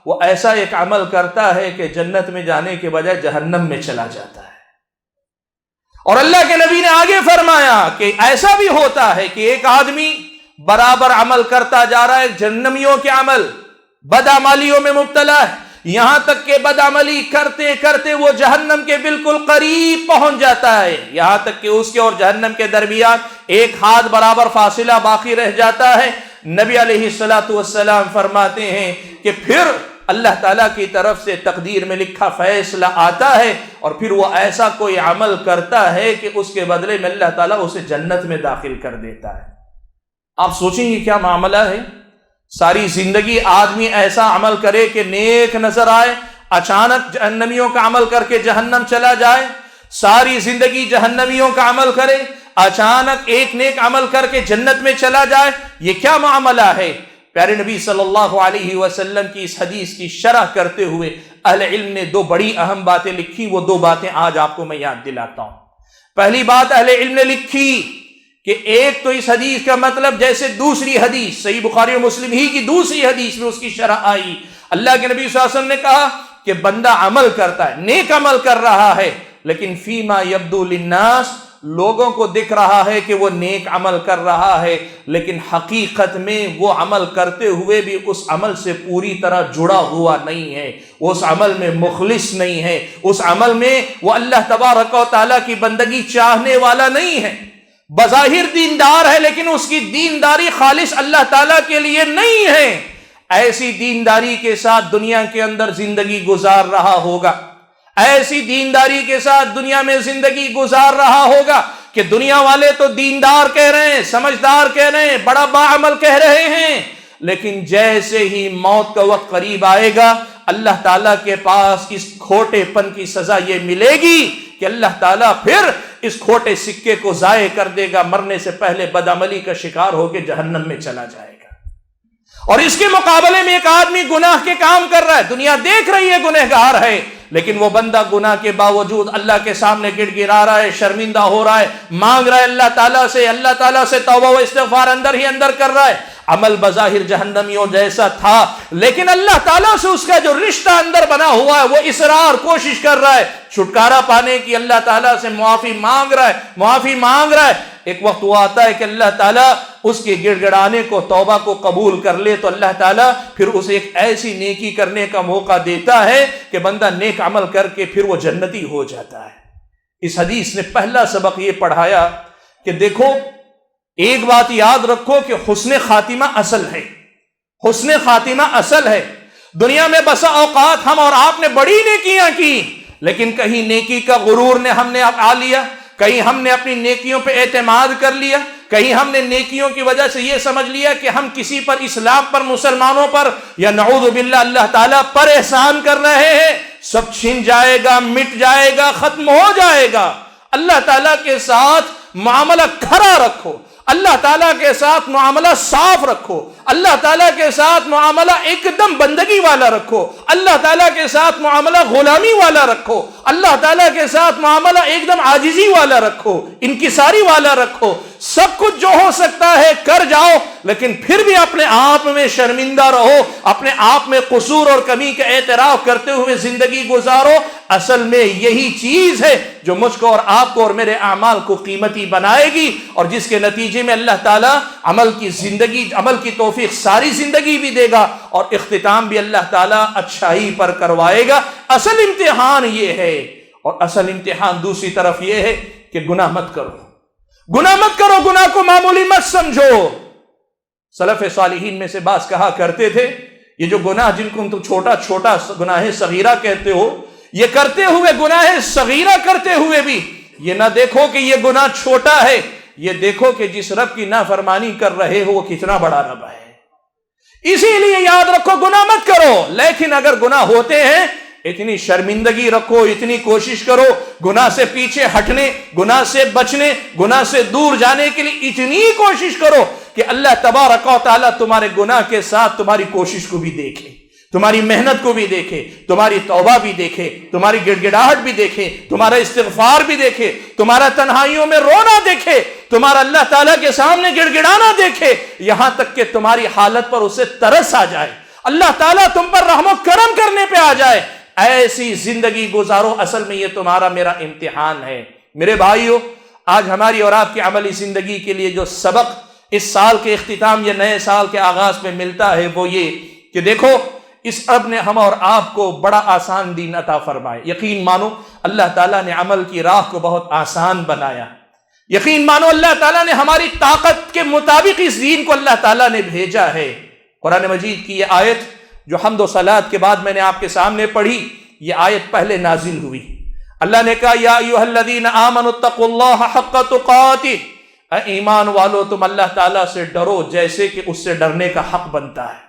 وہ ایسا ایک عمل کرتا ہے کہ جنت میں جانے کے بجائے جہنم میں چلا جاتا ہے۔ اور اللہ کے نبی نے آگے فرمایا کہ ایسا بھی ہوتا ہے کہ ایک آدمی برابر عمل کرتا جا رہا ہے، جہنمیوں کے عمل، بدعمالیوں میں مبتلا ہے، یہاں تک کہ بدعملی کرتے کرتے وہ جہنم کے بالکل قریب پہنچ جاتا ہے، یہاں تک کہ اس کے اور جہنم کے درمیان ایک ہاتھ برابر فاصلہ باقی رہ جاتا ہے۔ نبی علیہ السلام فرماتے ہیں کہ پھر اللہ تعالیٰ کی طرف سے تقدیر میں لکھا فیصلہ آتا ہے، اور پھر وہ ایسا کوئی عمل کرتا ہے کہ اس کے بدلے میں اللہ تعالیٰ اسے جنت میں داخل کر دیتا ہے۔ آپ سوچیں گے کیا معاملہ ہے؟ ساری زندگی آدمی ایسا عمل کرے کہ نیک نظر آئے، اچانک جہنمیوں کا عمل کر کے جہنم چلا جائے، ساری زندگی جہنمیوں کا عمل کرے، اچانک ایک نیک عمل کر کے جنت میں چلا جائے، یہ کیا معاملہ ہے؟ پیارے نبی صلی اللہ علیہ وسلم کی اس حدیث کی شرح کرتے ہوئے اہل علم نے دو بڑی اہم باتیں لکھی، وہ دو باتیں آج آپ کو میں یاد دلاتا ہوں۔ پہلی بات اہل علم نے لکھی کہ ایک تو اس حدیث کا مطلب جیسے دوسری حدیث صحیح بخاری اور مسلم ہی کی دوسری حدیث میں اس کی شرح آئی، اللہ کے نبی صلی اللہ علیہ وسلم نے کہا کہ بندہ عمل کرتا ہے، نیک عمل کر رہا ہے، لیکن فیما یبدو للناس، لوگوں کو دکھ رہا ہے کہ وہ نیک عمل کر رہا ہے، لیکن حقیقت میں وہ عمل کرتے ہوئے بھی اس عمل سے پوری طرح جڑا ہوا نہیں ہے، اس عمل میں مخلص نہیں ہے، اس عمل میں وہ اللہ تبارک و تعالیٰ کی بندگی چاہنے والا نہیں ہے، بظاہر دیندار ہے لیکن اس کی دینداری خالص اللہ تعالیٰ کے لیے نہیں ہے۔ ایسی دینداری کے ساتھ دنیا کے اندر زندگی گزار رہا ہوگا، ایسی دینداری کے ساتھ دنیا میں زندگی گزار رہا ہوگا کہ دنیا والے تو دیندار کہہ رہے ہیں، سمجھدار کہہ رہے ہیں، بڑا باعمل کہہ رہے ہیں، لیکن جیسے ہی موت کا وقت قریب آئے گا اللہ تعالیٰ کے پاس اس کھوٹے پن کی سزا یہ ملے گی کہ اللہ تعالیٰ پھر اس کھوٹے سکے کو ضائع کر دے گا، مرنے سے پہلے بدعملی کا شکار ہو کے جہنم میں چلا جائے گا۔ اور اس کے مقابلے میں ایک آدمی گناہ کے کام کر رہا ہے، دنیا دیکھ رہی ہے گنہگار ہے، لیکن وہ بندہ گناہ کے باوجود اللہ کے سامنے گڑ گڑا رہا ہے، شرمندہ ہو رہا ہے، مانگ رہا ہے اللہ تعالیٰ سے توبہ و استغفار اندر ہی اندر کر رہا ہے، عمل بظاہر جہنمیوں جیسا تھا، لیکن اللہ تعالیٰ سے اس کا جو رشتہ اندر بنا ہوا ہے وہ اصرار کوشش کر رہا ہے چھٹکارا پانے کی، اللہ تعالیٰ سے معافی مانگ رہا ہے۔ ایک وقت وہ آتا ہے کہ اللہ تعالیٰ اس کے گڑ گڑانے کو، توبہ کو قبول کر لے تو اللہ تعالیٰ پھر اسے ایک ایسی نیکی کرنے کا موقع دیتا ہے کہ بندہ نیک عمل کر کے پھر وہ جنتی ہو جاتا ہے۔ اس حدیث نے پہلا سبق یہ پڑھایا کہ دیکھو ایک بات یاد رکھو کہ حسن خاتمہ اصل ہے، حسن خاتمہ اصل ہے۔ دنیا میں بسا اوقات ہم اور آپ نے بڑی نیکیاں کی، لیکن کہیں نیکی کا غرور نے ہم نے آ لیا، کہیں ہم نے اپنی نیکیوں پہ اعتماد کر لیا، کہیں ہم نے نیکیوں کی وجہ سے یہ سمجھ لیا کہ ہم کسی پر، اسلام پر، مسلمانوں پر یا نعوذ باللہ اللہ تعالیٰ پر احسان کر رہے ہیں، سب چھن جائے گا، مٹ جائے گا، ختم ہو جائے گا۔ اللہ تعالیٰ کے ساتھ معاملہ کھرا رکھو، اللہ تعالیٰ کے ساتھ معاملہ صاف رکھو، اللہ تعالیٰ کے ساتھ معاملہ ایک دم بندگی والا رکھو، اللہ تعالیٰ کے ساتھ معاملہ غلامی والا رکھو، اللہ تعالیٰ کے ساتھ معاملہ ایک دم عاجزی والا رکھو، انکساری والا رکھو۔ سب کچھ جو ہو سکتا ہے کر جاؤ، لیکن پھر بھی اپنے آپ میں شرمندہ رہو، اپنے آپ میں قصور اور کمی کا اعتراف کرتے ہوئے زندگی گزارو۔ اصل میں یہی چیز ہے جو مجھ کو اور آپ کو اور میرے اعمال کو قیمتی بنائے گی، اور جس کے نتیجے میں اللہ تعالیٰ عمل کی توفیق ساری زندگی بھی دے گا، اور اختتام بھی اللہ تعالیٰ اچھائی پر کروائے گا۔ اصل امتحان یہ ہے، اور اصل امتحان دوسری طرف یہ ہے کہ گناہ مت کرو، گناہ کو معمولی مت سمجھو۔ سلف صالحین میں سے بعض کہا کرتے تھے یہ جو گناہ جن کو تم چھوٹا چھوٹا گناہ صغیرہ کہتے ہو، یہ کرتے ہوئے گناہ صغیرہ کرتے ہوئے بھی یہ نہ دیکھو کہ یہ گناہ چھوٹا ہے، یہ دیکھو کہ جس رب کی نافرمانی کر رہے ہو وہ کتنا بڑا رب ہے۔ اسی لیے یاد رکھو گناہ مت کرو، لیکن اگر گناہ ہوتے ہیں اتنی شرمندگی رکھو، اتنی کوشش کرو گناہ سے پیچھے ہٹنے، گناہ سے بچنے، گناہ سے دور جانے کے لیے اتنی کوشش کرو کہ اللہ تبارک و تعالیٰ تمہارے گناہ کے ساتھ تمہاری کوشش کو بھی دیکھے، تمہاری محنت کو بھی دیکھے، تمہاری توبہ بھی دیکھے، تمہاری گڑ گڑاہٹ بھی دیکھے، تمہارا استغفار بھی دیکھے، تمہارا تنہائیوں میں رونا دیکھے، تمہارا اللہ تعالیٰ کے سامنے گڑ گڑانا دیکھے، یہاں تک کہ تمہاری حالت پر اسے ترس آ جائے، اللہ تعالیٰ تم پر رحم و کرم کرنے پہ آ جائے، ایسی زندگی گزارو۔ اصل میں یہ تمہارا میرا امتحان ہے۔ میرے بھائیو، آج ہماری اور آپ کی عملی زندگی کے لیے جو سبق اس سال کے اختتام یا نئے سال کے آغاز میں ملتا ہے وہ یہ کہ دیکھو، اس رب نے ہم اور آپ کو بڑا آسان دین عطا فرمائے۔ یقین مانو اللہ تعالیٰ نے عمل کی راہ کو بہت آسان بنایا۔ یقین مانو اللہ تعالیٰ نے ہماری طاقت کے مطابق اس دین کو اللہ تعالیٰ نے بھیجا ہے۔ قرآن مجید کی یہ آیت جو حمد و صلات کے بعد میں نے آپ کے سامنے پڑھی، یہ آیت پہلے نازل ہوئی۔ اللہ نے کہا یا ایھا الذین آمنوا اتقوا اللہ حق تقاتہ، اے ایمان والو تم اللہ تعالیٰ سے ڈرو جیسے کہ اس سے ڈرنے کا حق بنتا ہے،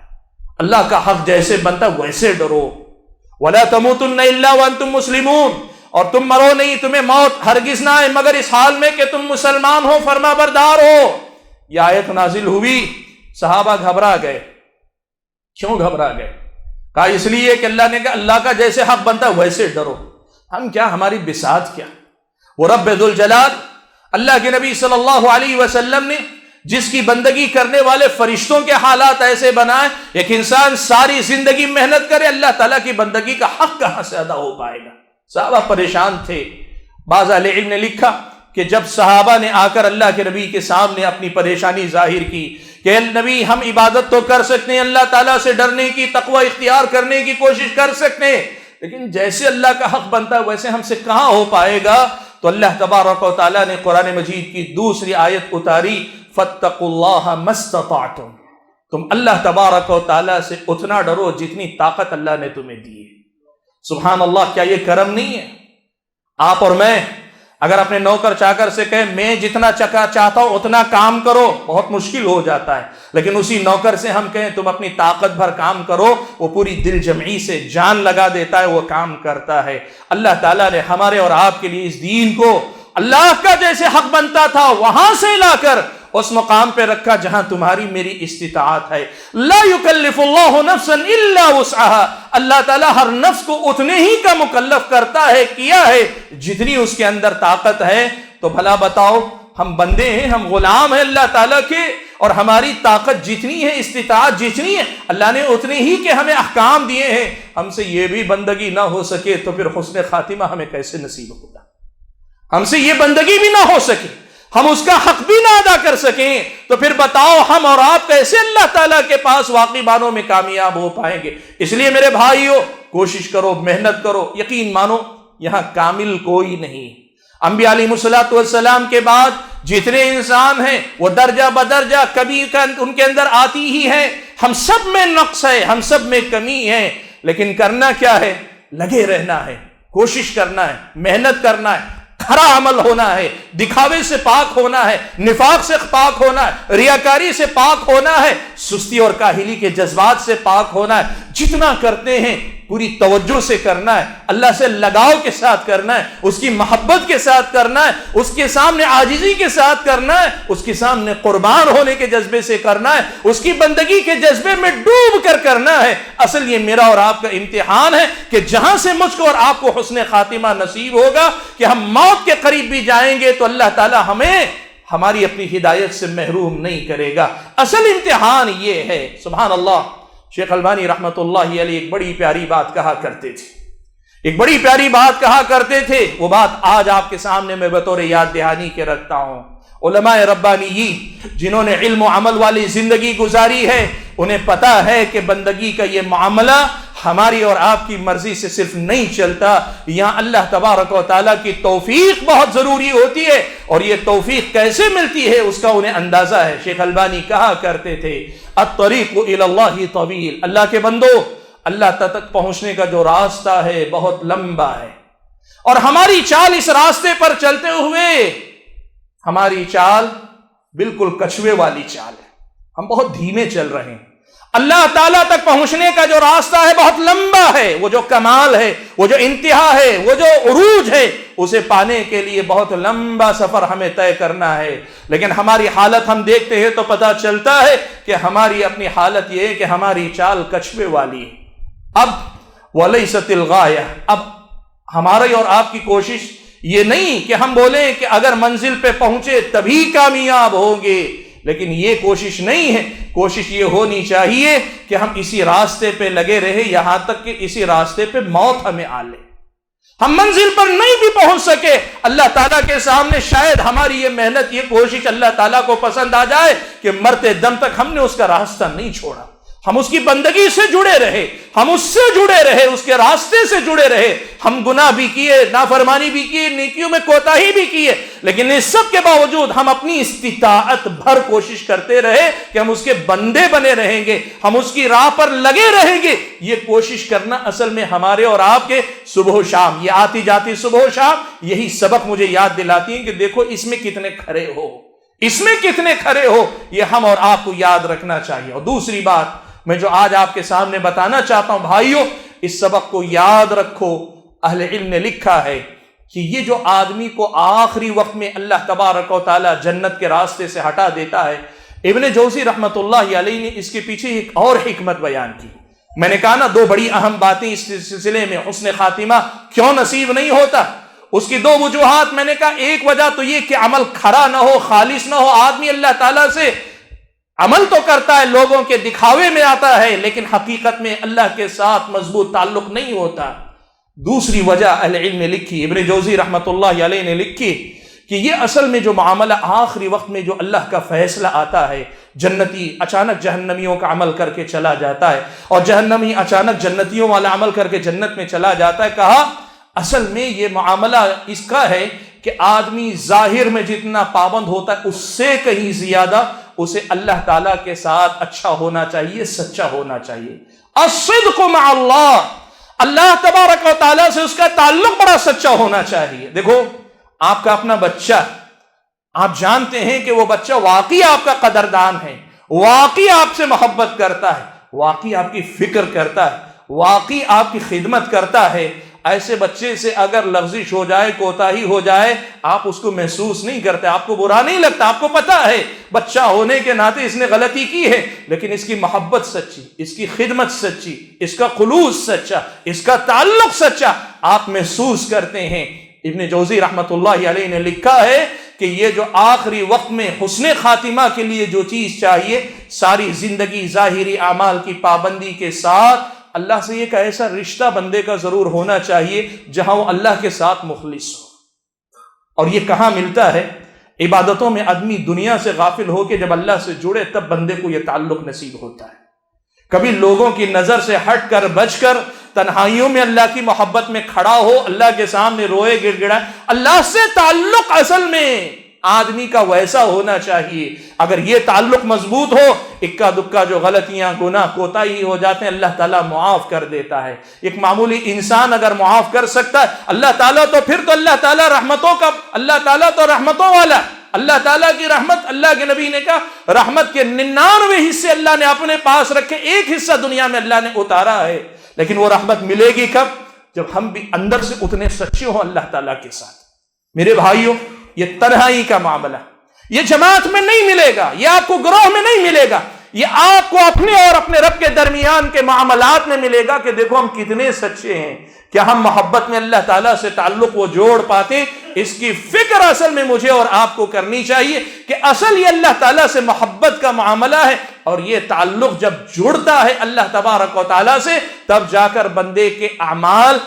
اللہ کا حق جیسے بنتا ہے ویسے ڈرو۔ ولا تموتن الا وانتم مسلمون، اور تم مرو نہیں، تمہیں موت ہرگز نہ آئے مگر اس حال میں کہ تم مسلمان ہو، فرما بردار ہو۔ یہ آیت نازل ہوئی، صحابہ گھبرا گئے۔ کیوں گھبرا گئے؟ کہا اس لیے کہ اللہ نے کہا اللہ کا جیسے حق بنتا ہے ویسے ڈرو۔ ہم کیا، ہماری بساط کیا؟ وہ رب ذوالجلال اللہ کے نبی صلی اللہ علیہ وسلم نے جس کی بندگی کرنے والے فرشتوں کے حالات ایسے بنائے، ایک انسان ساری زندگی محنت کرے، اللہ تعالیٰ کی بندگی کا حق کہاں سے ادا ہو پائے گا؟ صحابہ پریشان تھے۔ بعض اہل علم نے لکھا کہ جب صحابہ نے آ کر اللہ کے نبی کے سامنے اپنی پریشانی ظاہر کی کہ نبی ہم عبادت تو کر سکتے ہیں، اللہ تعالیٰ سے ڈرنے کی، تقوی اختیار کرنے کی کوشش کر سکتے ہیں، لیکن جیسے اللہ کا حق بنتا ہے ویسے ہم سے کہاں ہو پائے گا؟ تو اللہ تبارک و تعالیٰ نے قرآن مجید کی دوسری آیت اتاری، فاتقوا اللہ ما استطعتم، تم اللہ تبارک و تعالیٰ سے اتنا ڈرو جتنی طاقت اللہ نے تمہیں دی ہے۔ سبحان اللہ، کیا یہ کرم نہیں ہے؟ آپ اور میں اگر اپنے نوکر چاکر سے کہیں میں جتنا چاہتا ہوں اتنا کام کرو، بہت مشکل ہو جاتا ہے، لیکن اسی نوکر سے ہم کہیں تم اپنی طاقت بھر کام کرو، وہ پوری دل جمعی سے جان لگا دیتا ہے، وہ کام کرتا ہے۔ اللہ تعالیٰ نے ہمارے اور آپ کے لیے اس دین کو اللہ کا جیسے حق بنتا تھا وہاں سے لا کر اس مقام پہ رکھا جہاں تمہاری میری استطاعت ہے۔ لا یکلف اللہ نفسا الا وسعها، اللہ تعالیٰ ہر نفس کو اتنے ہی کا مکلف کرتا ہے، کیا ہے جتنی اس کے اندر طاقت ہے۔ تو بھلا بتاؤ، ہم بندے ہیں، ہم غلام ہیں اللہ تعالیٰ کے، اور ہماری طاقت جتنی ہے، استطاعت جتنی ہے، اللہ نے اتنے ہی کے ہمیں احکام دیے ہیں۔ ہم سے یہ بھی بندگی نہ ہو سکے تو پھر حسن خاتمہ ہمیں کیسے نصیب ہوگا؟ ہم سے یہ بندگی بھی نہ ہو سکے، ہم اس کا حق بھی نہ ادا کر سکیں، تو پھر بتاؤ ہم اور آپ کیسے اللہ تعالیٰ کے پاس واقعی معنوں میں کامیاب ہو پائیں گے؟ اس لیے میرے بھائیو، کوشش کرو، محنت کرو۔ یقین مانو یہاں کامل کوئی نہیں۔ انبیاء علیہ الصلوۃ والسلام کے بعد جتنے انسان ہیں وہ درجہ بدرجہ کبھی ان کے اندر آتی ہی ہے۔ ہم سب میں نقص ہے، ہم سب میں کمی ہے، لیکن کرنا کیا ہے؟ لگے رہنا ہے، کوشش کرنا ہے، محنت کرنا ہے، کھرا عمل ہونا ہے، دکھاوے سے پاک ہونا ہے، نفاق سے پاک ہونا ہے، ریاکاری سے پاک ہونا ہے، سستی اور کاہلی کے جذبات سے پاک ہونا ہے۔ جتنا کرتے ہیں پوری توجہ سے کرنا ہے، اللہ سے لگاؤ کے ساتھ کرنا ہے، اس کی محبت کے ساتھ کرنا ہے، اس کے سامنے عاجزی کے ساتھ کرنا ہے، اس کے سامنے قربان ہونے کے جذبے سے کرنا ہے، اس کی بندگی کے جذبے میں ڈوب کر کرنا ہے۔ اصل یہ میرا اور آپ کا امتحان ہے کہ جہاں سے مجھ کو اور آپ کو حسن خاتمہ نصیب ہوگا کہ ہم موت کے قریب بھی جائیں گے تو اللہ تعالی ہمیں ہماری اپنی ہدایت سے محروم نہیں کرے گا۔ اصل امتحان یہ ہے۔ سبحان اللہ، شیخ البانی رحمت اللہ علیہ ایک بڑی پیاری بات کہا کرتے تھے، ایک بڑی پیاری بات کہا کرتے تھے۔ وہ بات آج آپ کے سامنے میں بطور یاد دہانی کے رکھتا ہوں۔ علماء ربانیین جنہوں نے علم و عمل والی زندگی گزاری ہے، انہیں پتا ہے کہ بندگی کا یہ معاملہ ہماری اور آپ کی مرضی سے صرف نہیں چلتا، یہاں اللہ تبارک و تعالیٰ کی توفیق بہت ضروری ہوتی ہے، اور یہ توفیق کیسے ملتی ہے اس کا انہیں اندازہ ہے۔ شیخ البانی کہا کرتے تھے الطریق الی اللہ طویل، اللہ کے بندو، اللہ تک پہنچنے کا جو راستہ ہے بہت لمبا ہے، اور ہماری چال اس راستے پر چلتے ہوئے ہماری چال بالکل کچھوے والی چال ہے، ہم بہت دھیمے چل رہے ہیں۔ اللہ تعالیٰ تک پہنچنے کا جو راستہ ہے بہت لمبا ہے، وہ جو کمال ہے، وہ جو انتہا ہے، وہ جو عروج ہے، اسے پانے کے لیے بہت لمبا سفر ہمیں طے کرنا ہے۔ لیکن ہماری حالت ہم دیکھتے ہیں تو پتہ چلتا ہے کہ ہماری اپنی حالت یہ ہے کہ ہماری چال کچھوے والی ہے، اب وَلَيْسَتِ الْغَایَةُ، اب ہماری اور آپ کی کوشش یہ نہیں کہ ہم بولیں کہ اگر منزل پہ پہنچے تبھی کامیاب ہوں گے، لیکن یہ کوشش نہیں ہے. کوشش یہ ہونی چاہیے کہ ہم اسی راستے پہ لگے رہے یہاں تک کہ اسی راستے پہ موت ہمیں آ لے. ہم منزل پر نہیں بھی پہنچ سکے، اللہ تعالیٰ کے سامنے شاید ہماری یہ محنت، یہ کوشش اللہ تعالیٰ کو پسند آ جائے کہ مرتے دم تک ہم نے اس کا راستہ نہیں چھوڑا، ہم اس کی بندگی سے جڑے رہے، ہم اس سے جڑے رہے، اس کے راستے سے جڑے رہے. ہم گناہ بھی کیے، نافرمانی بھی کیے، نیکیوں میں کوتاہی بھی کیے، لیکن اس سب کے باوجود ہم اپنی استطاعت بھر کوشش کرتے رہے کہ ہم اس کے بندے بنے رہیں گے، ہم اس کی راہ پر لگے رہیں گے. یہ کوشش کرنا اصل میں ہمارے اور آپ کے صبح و شام، یہ آتی جاتی صبح و شام یہی سبق مجھے یاد دلاتی ہیں کہ دیکھو اس میں کتنے کھڑے ہو، اس میں کتنے کھڑے ہو. یہ ہم اور آپ کو یاد رکھنا چاہیے. اور دوسری بات میں جو آج آپ کے سامنے بتانا چاہتا ہوں بھائیوں، اس سبق کو یاد رکھو. اہل علم نے لکھا ہے کہ یہ جو آدمی کو آخری وقت میں اللہ تبارک و تعالی جنت کے راستے سے ہٹا دیتا ہے، ابن جوزی رحمت اللہ علیہ نے اس کے پیچھے ایک اور حکمت بیان کی. میں نے کہا نا دو بڑی اہم باتیں اس سلسلے میں حسن خاتمہ کیوں نصیب نہیں ہوتا. اس کی دو وجوہات میں نے کہا، ایک وجہ تو یہ کہ عمل کھرا نہ ہو، خالص نہ ہو. آدمی اللہ تعالیٰ سے عمل تو کرتا ہے، لوگوں کے دکھاوے میں آتا ہے، لیکن حقیقت میں اللہ کے ساتھ مضبوط تعلق نہیں ہوتا. دوسری وجہ اہل علم نے لکھی، ابن جوزی رحمت اللہ علیہ نے لکھی کہ یہ اصل میں جو معاملہ آخری وقت میں جو اللہ کا فیصلہ آتا ہے، جنتی اچانک جہنمیوں کا عمل کر کے چلا جاتا ہے اور جہنمی اچانک جنتیوں والا عمل کر کے جنت میں چلا جاتا ہے. کہا اصل میں یہ معاملہ اس کا ہے کہ آدمی ظاہر میں جتنا پابند ہوتا ہے اس سے کہیں زیادہ اسے اللہ تعالیٰ کے ساتھ اچھا ہونا چاہیے، سچا ہونا چاہیے. الصدق مع اللہ، اللہ تبارک و تعالیٰ سے اس کا تعلق بڑا سچا ہونا چاہیے. دیکھو آپ کا اپنا بچہ، آپ جانتے ہیں کہ وہ بچہ واقعی آپ کا قدردان ہے، واقعی آپ سے محبت کرتا ہے، واقعی آپ کی فکر کرتا ہے، واقعی آپ کی خدمت کرتا ہے. ایسے بچے سے اگر لغزش ہو جائے، کوتاہی ہو جائے، آپ اس کو محسوس نہیں کرتے، آپ کو برا نہیں لگتا. آپ کو پتا ہے بچہ ہونے کے ناطے اس نے غلطی کی ہے، لیکن اس کی محبت سچی، اس کی خدمت سچی، اس کا خلوص سچا، اس کا تعلق سچا آپ محسوس کرتے ہیں. ابن جوزی رحمت اللہ علیہ نے لکھا ہے کہ یہ جو آخری وقت میں حسن خاتمہ کے لیے جو چیز چاہیے، ساری زندگی ظاہری اعمال کی پابندی کے ساتھ اللہ سے ایک ایسا رشتہ بندے کا ضرور ہونا چاہیے جہاں وہ اللہ کے ساتھ مخلص ہو. اور یہ کہاں ملتا ہے؟ عبادتوں میں آدمی دنیا سے غافل ہو کے جب اللہ سے جڑے تب بندے کو یہ تعلق نصیب ہوتا ہے. کبھی لوگوں کی نظر سے ہٹ کر بچ کر تنہائیوں میں اللہ کی محبت میں کھڑا ہو، اللہ کے سامنے روئے گڑ گڑائے. اللہ سے تعلق اصل میں آدمی کا ویسا ہونا چاہیے. اگر یہ تعلق مضبوط ہو، اکا دکا جو غلطیاں گناہ کوتاہی ہو جاتے ہیں اللہ تعالیٰ معاف کر دیتا ہے. ایک معمولی انسان اگر معاف کر سکتا ہے اللہ تعالیٰ تو پھر تو اللہ تعالیٰ رحمتوں کا، اللہ تعالیٰ تو رحمتوں والا. اللہ تعالیٰ کی رحمت، اللہ کے نبی نے کہا رحمت کے 99 حصے اللہ نے اپنے پاس رکھے، ایک حصہ دنیا میں اللہ نے اتارا ہے. لیکن وہ رحمت ملے گی کب؟ جب ہم بھی اندر سے اتنے سچے ہوں اللہ تعالیٰ کے ساتھ. میرے بھائیوں، یہ تنہائی کا معاملہ یہ جماعت میں نہیں ملے گا، یہ آپ کو گروہ میں نہیں ملے گا، یہ آپ کو اپنے اور اپنے رب کے درمیان کے معاملات میں ملے گا کہ دیکھو ہم کتنے سچے ہیں، کیا ہم محبت میں اللہ تعالیٰ سے تعلق وہ جوڑ پاتے. اس کی فکر اصل میں مجھے اور آپ کو کرنی چاہیے کہ اصل یہ اللہ تعالیٰ سے محبت کا معاملہ ہے، اور یہ تعلق جب جڑتا ہے اللہ تبارک و تعالیٰ سے تب جا کر بندے کے اعمال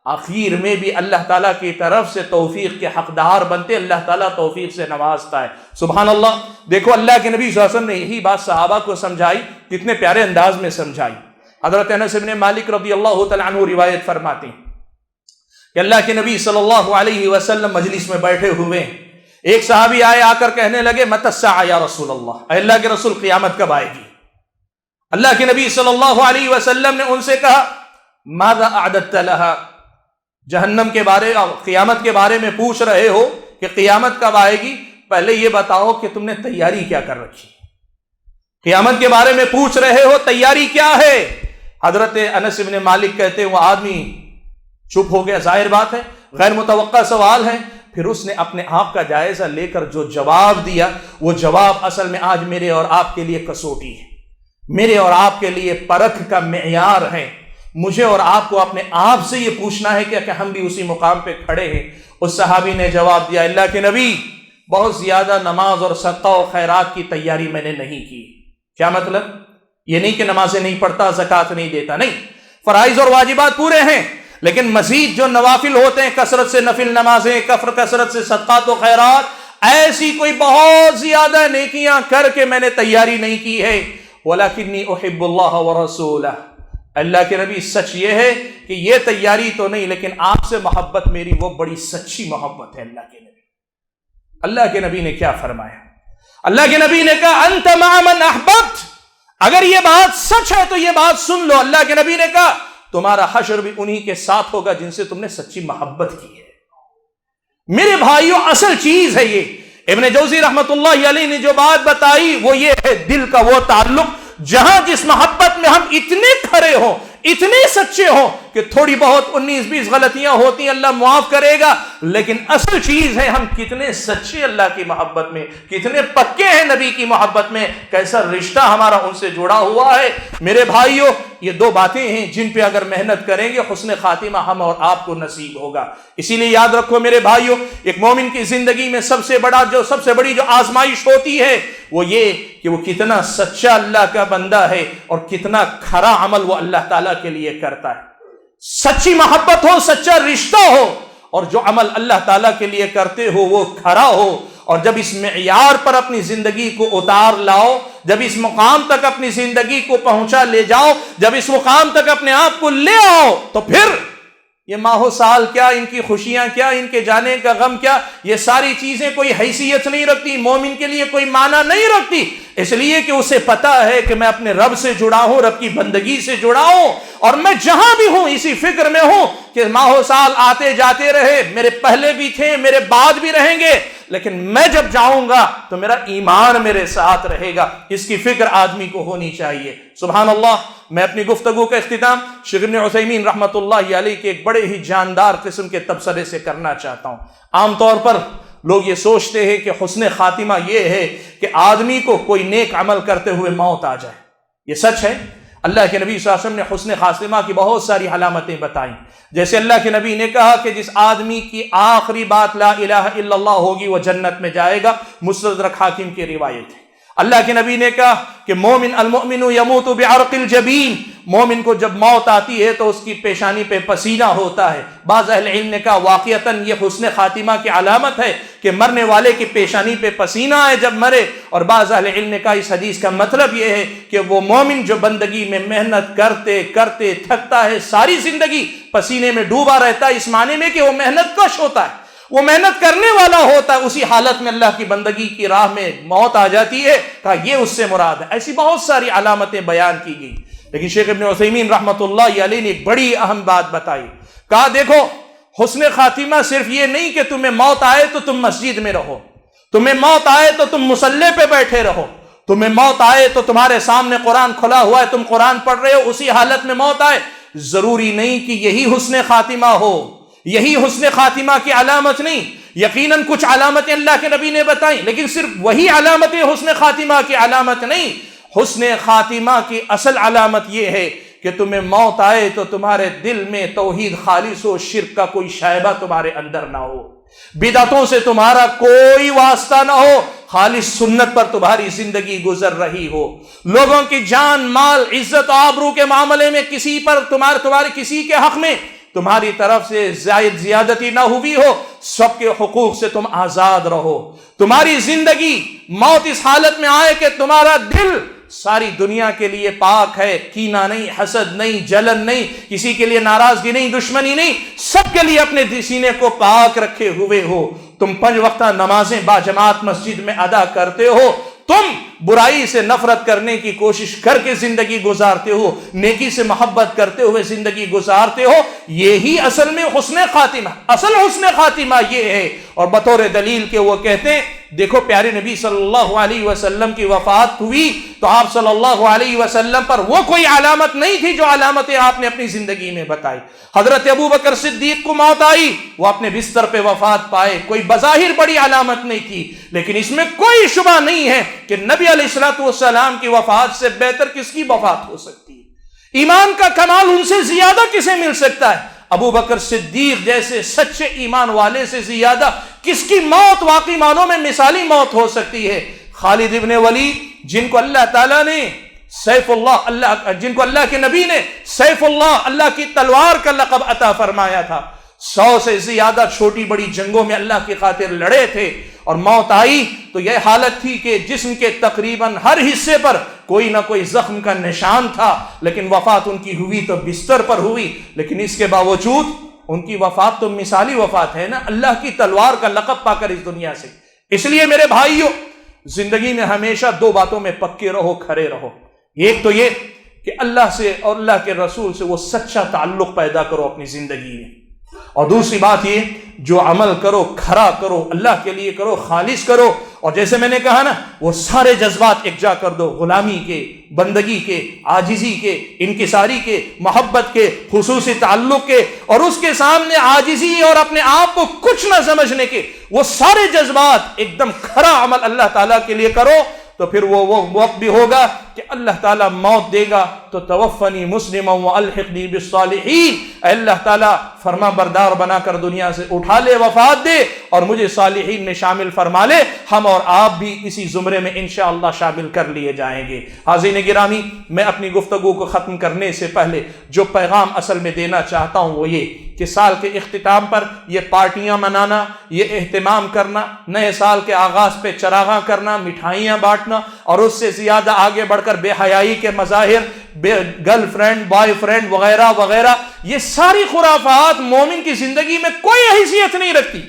آخر میں بھی اللہ تعالیٰ کی طرف سے توفیق کے حقدار بنتے، اللہ تعالیٰ توفیق سے نوازتا ہے. سبحان اللہ. دیکھو اللہ کے نبی صلی اللہ علیہ وسلم نے یہی بات صحابہ کو سمجھائی، کتنے پیارے انداز میں سمجھائی. حضرت انس بن مالک رضی اللہ تعالیٰ عنہ روایت فرماتے ہیں کہ اللہ کے نبی صلی اللہ علیہ وسلم مجلس میں بیٹھے ہوئے، ایک صحابی آئے، آ کر کہنے لگے متی الساعہ یا رسول اللہ، اے اللہ کے رسول قیامت کب آئے گی؟ اللہ کے نبی صلی اللہ علیہ وسلم نے ان سے کہا ماذا اعددت لها، جہنم کے بارے اور قیامت کے بارے میں پوچھ رہے ہو کہ قیامت کب آئے گی، پہلے یہ بتاؤ کہ تم نے تیاری کیا کر رکھی. قیامت کے بارے میں پوچھ رہے ہو، تیاری کیا ہے؟ حضرت انس بن مالک کہتے ہیں وہ آدمی چپ ہو گیا، ظاہر بات ہے غیر متوقع سوال ہے. پھر اس نے اپنے آپ کا جائزہ لے کر جو جواب دیا، وہ جواب اصل میں آج میرے اور آپ کے لیے کسوٹی ہے، میرے اور آپ کے لیے پرکھ کا معیار ہے. مجھے اور آپ کو اپنے آپ سے یہ پوچھنا ہے کہ ہم بھی اسی مقام پہ کھڑے ہیں؟ اس صحابی نے جواب دیا، اللہ کے نبی، بہت زیادہ نماز اور صدقہ و خیرات کی تیاری میں نے نہیں کی۔ کیا مطلب؟ یہ نہیں کہ نمازیں نہیں پڑھتا، زکوٰۃ نہیں دیتا، نہیں، فرائض اور واجبات پورے ہیں، لیکن مزید جو نوافل ہوتے ہیں، کثرت سے نفل نمازیں، کثرت سے صدقات و خیرات، ایسی کوئی بہت زیادہ نیکیاں کر کے میں نے تیاری نہیں کی ہے۔ وَلَكِنِّي أُحِبُّ اللَّهَ وَرَسُولَهُ، اللہ کے نبی سچ یہ ہے کہ یہ تیاری تو نہیں، لیکن آپ سے محبت میری وہ بڑی سچی محبت ہے۔ اللہ کے نبی، اللہ کے نبی نے کیا فرمایا؟ اللہ کے نبی نے کہا انت مع من احببت، اگر یہ بات سچ ہے تو یہ بات سن لو، اللہ کے نبی نے کہا تمہارا حشر بھی انہی کے ساتھ ہوگا جن سے تم نے سچی محبت کی ہے۔ میرے بھائیوں، اصل چیز ہے یہ۔ ابن جوزی رحمت اللہ علیہ نے جو بات بتائی وہ یہ ہے، دل کا وہ تعلق جہاں جس محبت میں ہم اتنے کھڑے ہوں، اتنے سچے ہوں کہ تھوڑی بہت 19-20 غلطیاں ہوتی ہیں، اللہ معاف کرے گا، لیکن اصل چیز ہے ہم کتنے سچے اللہ کی محبت میں، کتنے پکے ہیں نبی کی محبت میں، کیسا رشتہ ہمارا ان سے جڑا ہوا ہے۔ میرے بھائیوں، یہ دو باتیں ہیں جن پہ اگر محنت کریں گے حسن خاتمہ ہم اور آپ کو نصیب ہوگا۔ اسی لیے یاد رکھو میرے بھائیوں، ایک مومن کی زندگی میں سب سے بڑی جو آزمائش ہوتی ہے وہ یہ کہ وہ کتنا سچا اللہ کا بندہ ہے اور کتنا کھرا عمل وہ اللہ تعالیٰ کے لیے کرتا ہے۔ سچی محبت ہو، سچا رشتہ ہو، اور جو عمل اللہ تعالیٰ کے لیے کرتے ہو وہ کھرا ہو، اور جب اس معیار پر اپنی زندگی کو اتار لاؤ، جب اس مقام تک اپنی زندگی کو پہنچا لے جاؤ، جب اس مقام تک اپنے آپ کو لے آؤ، تو پھر یہ ماہ و سال کیا، ان کی خوشیاں کیا، ان کے جانے کا غم کیا، یہ ساری چیزیں کوئی حیثیت نہیں رکھتی، مومن کے لیے کوئی معنی نہیں رکھتی، اس لیے کہ اسے پتا ہے کہ میں اپنے رب سے جڑا ہوں، رب کی بندگی سے جڑا ہوں، اور میں جہاں بھی ہوں اسی فکر میں ہوں کہ ماہ و سال آتے جاتے رہے، میرے پہلے بھی تھے، میرے بعد بھی رہیں گے، لیکن میں جب جاؤں گا تو میرا ایمان میرے ساتھ رہے گا۔ اس کی فکر آدمی کو ہونی چاہیے۔ سبحان اللہ۔ میں اپنی گفتگو کا اختتام شیخ ابن عثیمین رحمۃ اللہ علیہ کے ایک بڑے ہی جاندار قسم کے تبصرے سے کرنا چاہتا ہوں۔ عام طور پر لوگ یہ سوچتے ہیں کہ حسن خاتمہ یہ ہے کہ آدمی کو کوئی نیک عمل کرتے ہوئے موت آ جائے۔ یہ سچ ہے، اللہ کے نبی صلی اللہ علیہ وسلم نے حسن خاتمہ کی بہت ساری علامتیں بتائیں، جیسے اللہ کے نبی نے کہا کہ جس آدمی کی آخری بات لا الہ الا اللہ ہوگی وہ جنت میں جائے گا، مستدرک حاکم کی روایت ہے۔ اللہ کے نبی نے کہا کہ مومن المؤمن یموت بعرق الجبین، مومن کو جب موت آتی ہے تو اس کی پیشانی پہ پسینہ ہوتا ہے۔ بعض اہل علم نے کہا واقعتاً یہ حسن خاتمہ کی علامت ہے کہ مرنے والے کی پیشانی پہ پسینہ ہے جب مرے، اور بعض اہل علم نے کہا اس حدیث کا مطلب یہ ہے کہ وہ مومن جو بندگی میں محنت کرتے کرتے تھکتا ہے، ساری زندگی پسینے میں ڈوبا رہتا ہے، اس معنی میں کہ وہ محنت کش ہوتا ہے، وہ محنت کرنے والا ہوتا ہے، اسی حالت میں اللہ کی بندگی کی راہ میں موت آ جاتی ہے، کہا یہ اس سے مراد ہے۔ ایسی بہت ساری علامتیں بیان کی گئی، لیکن شیخ ابن عثیمین رحمۃ اللہ علیہ نے ایک بڑی اہم بات بتائی، کہا دیکھو حسن خاتمہ صرف یہ نہیں کہ تمہیں موت آئے تو تم مسجد میں رہو، تمہیں موت آئے تو تم مصلی پہ بیٹھے رہو، تمہیں موت آئے تو تمہارے سامنے قرآن کھلا ہوا ہے، تم قرآن پڑھ رہے ہو، اسی حالت میں موت آئے۔ ضروری نہیں کہ یہی حسن خاتمہ ہو، یہی حسن خاتمہ کی علامت نہیں، یقیناً کچھ علامتیں اللہ کے نبی نے بتائیں، لیکن صرف وہی علامتیں حسن خاتمہ کی علامت نہیں۔ حسن خاتمہ کی اصل علامت یہ ہے کہ تمہیں موت آئے تو تمہارے دل میں توحید خالص ہو، شرک کا کوئی شائبہ تمہارے اندر نہ ہو، بدعتوں سے تمہارا کوئی واسطہ نہ ہو، خالص سنت پر تمہاری زندگی گزر رہی ہو، لوگوں کی جان مال عزت و آبرو کے معاملے میں کسی پر تمہارے کسی کے حق میں تمہاری طرف سے زیادتی نہ ہوئی ہو، سب کے حقوق سے تم آزاد رہو، تمہاری زندگی موت اس حالت میں آئے کہ تمہارا دل ساری دنیا کے لیے پاک ہے، کینہ نہیں، حسد نہیں، جلن نہیں، کسی کے لیے ناراضگی نہیں، دشمنی نہیں، سب کے لیے اپنے سینے کو پاک رکھے ہوئے ہو، تم 5 وقتہ نمازیں باجماعت مسجد میں ادا کرتے ہو، تم برائی سے نفرت کرنے کی کوشش کر کے زندگی گزارتے ہو، نیکی سے محبت کرتے ہوئے زندگی گزارتے ہو، یہی اصل میں حسن خاتمہ، اصل حسن خاتمہ یہ ہے۔ اور بطور دلیل کہ وہ کہتے ہیں دیکھو پیارے نبی صلی اللہ علیہ وسلم کی وفات ہوئی تو آپ صلی اللہ علیہ وسلم پر وہ کوئی علامت نہیں تھی جو علامتیں آپ نے اپنی زندگی میں بتائی۔ حضرت ابوبکر صدیق کو موت آئی، وہ اپنے بستر پہ وفات پائے، کوئی بظاہر بڑی علامت نہیں تھی، لیکن اس میں کوئی شبہ نہیں ہے کہ نبی علیہ الصلوۃ والسلام کی وفات سے بہتر کس کی وفات ہو سکتی ہے۔ ایمان کا کمال ان سے زیادہ کسے مل سکتا ہے؟ ابو بکر صدیق جیسے سچے ایمان والے سے زیادہ کس کی موت واقعی معنوں میں مثالی موت ہو سکتی ہے؟ خالد ابن ولید، جن کو اللہ تعالیٰ نے سیف اللہ، جن کو اللہ کے نبی نے سیف اللہ، اللہ کی تلوار کا لقب عطا فرمایا تھا، 100 سے زیادہ چھوٹی بڑی جنگوں میں اللہ کی خاطر لڑے تھے، اور موت آئی تو یہ حالت تھی کہ جسم کے تقریباً ہر حصے پر کوئی نہ کوئی زخم کا نشان تھا، لیکن وفات ان کی ہوئی تو بستر پر ہوئی، لیکن اس کے باوجود ان کی وفات تو مثالی وفات ہے نا، اللہ کی تلوار کا لقب پا کر اس دنیا سے۔ اس لیے میرے بھائیوں، زندگی میں ہمیشہ 2 باتوں میں پکے رہو، کھڑے رہو۔ ایک تو یہ کہ اللہ سے اور اللہ کے رسول سے وہ سچا تعلق پیدا کرو اپنی زندگی میں، اور دوسری بات یہ جو عمل کرو کھڑا کرو، اللہ کے لیے کرو، خالص کرو، اور جیسے میں نے کہا نا وہ سارے جذبات یکجا کر دو، غلامی کے، بندگی کے، عاجزی کے، انکساری کے، محبت کے، خصوصی تعلق کے، اور اس کے سامنے عاجزی اور اپنے آپ کو کچھ نہ سمجھنے کے، وہ سارے جذبات ایک دم کھڑا عمل اللہ تعالیٰ کے لیے کرو، تو پھر وہ وقت بھی ہوگا کہ اللہ تعالیٰ موت دے گا تو توفنی مسلما والحقنی بالصالحین، اے اللہ تعالیٰ فرما بردار بنا کر دنیا سے اٹھا لے، وفات دے اور مجھے صالحین میں شامل فرما لے، ہم اور آپ بھی اسی زمرے میں انشاءاللہ شامل کر لیے جائیں گے۔ حاضرین گرامی، میں اپنی گفتگو کو ختم کرنے سے پہلے جو پیغام اصل میں دینا چاہتا ہوں وہ یہ کہ سال کے اختتام پر یہ پارٹیاں منانا، یہ اہتمام کرنا، نئے سال کے آغاز پہ چراغاں کرنا، مٹھائیاں بانٹنا، اور اس سے زیادہ آگے بڑھ کر بے حیائی کے مظاہر، گرل فرینڈ، بوائے فرینڈ وغیرہ وغیرہ، یہ ساری خرافات مومن کی زندگی میں کوئی حیثیت نہیں رکھتی۔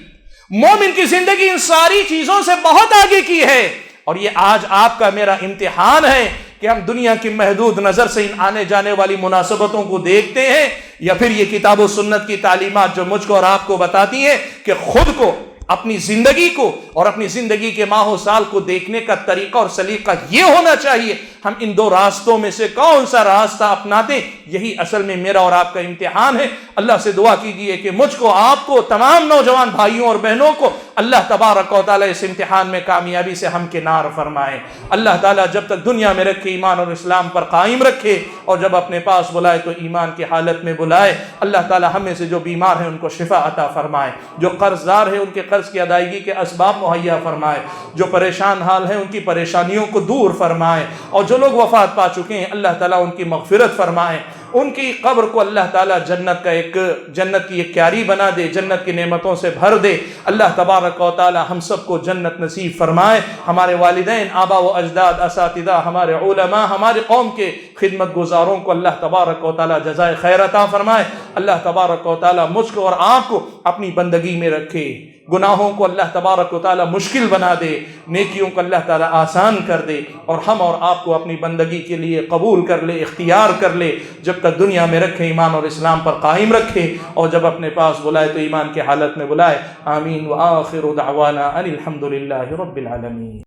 مومن کی زندگی ان ساری چیزوں سے بہت آگے کی ہے، اور یہ آج آپ کا میرا امتحان ہے کہ ہم دنیا کی محدود نظر سے ان آنے جانے والی مناسبتوں کو دیکھتے ہیں، یا پھر یہ کتاب و سنت کی تعلیمات جو مجھ کو اور آپ کو بتاتی ہیں کہ خود کو، اپنی زندگی کو اور اپنی زندگی کے ماہ و سال کو دیکھنے کا طریقہ اور سلیقہ یہ ہونا چاہیے، ہم ان 2 راستوں میں سے کون سا راستہ اپناتے، یہی اصل میں میرا اور آپ کا امتحان ہے۔ اللہ سے دعا کیجئے کہ مجھ کو، آپ کو، تمام نوجوان بھائیوں اور بہنوں کو اللہ تبارک و تعالیٰ اس امتحان میں کامیابی سے ہمکنار فرمائے۔ اللہ تعالیٰ جب تک دنیا میں رکھے ایمان اور اسلام پر قائم رکھے، اور جب اپنے پاس بلائے تو ایمان کی حالت میں بلائے۔ اللہ تعالیٰ ہمیں سے جو بیمار ہیں ان کو شفا عطا فرمائے، جو قرض دار ہیں ان کے قرض کی ادائیگی کے اسباب مہیا فرمائے، جو پریشان حال ہیں ان کی پریشانیوں کو دور فرمائے، اور جو لوگ وفات پا چکے ہیں اللہ تعالیٰ ان کی مغفرت فرمائے، ان کی قبر کو اللہ تعالیٰ جنت کی ایک کیاری بنا دے، جنت کی نعمتوں سے بھر دے۔ اللہ تبارک و تعالیٰ ہم سب کو جنت نصیب فرمائے، ہمارے والدین، آبا و اجداد، اساتذہ، ہمارے علماء، ہمارے قوم کے خدمت گزاروں کو اللہ تبارک و تعالیٰ جزائے خیر عطا فرمائے۔ اللہ تبارک و تعالیٰ مجھ کو اور آپ کو اپنی بندگی میں رکھے، گناہوں کو اللہ تبارک و تعالیٰ مشکل بنا دے، نیکیوں کو اللہ تعالیٰ آسان کر دے، اور ہم اور آپ کو اپنی بندگی کے لیے قبول کر لے، اختیار کر لے، جب تک دنیا میں رکھے ایمان اور اسلام پر قائم رکھے، اور جب اپنے پاس بلائے تو ایمان کی حالت میں بلائے۔ آمین وآخر دعوانا ان الحمد للہ رب العالمین۔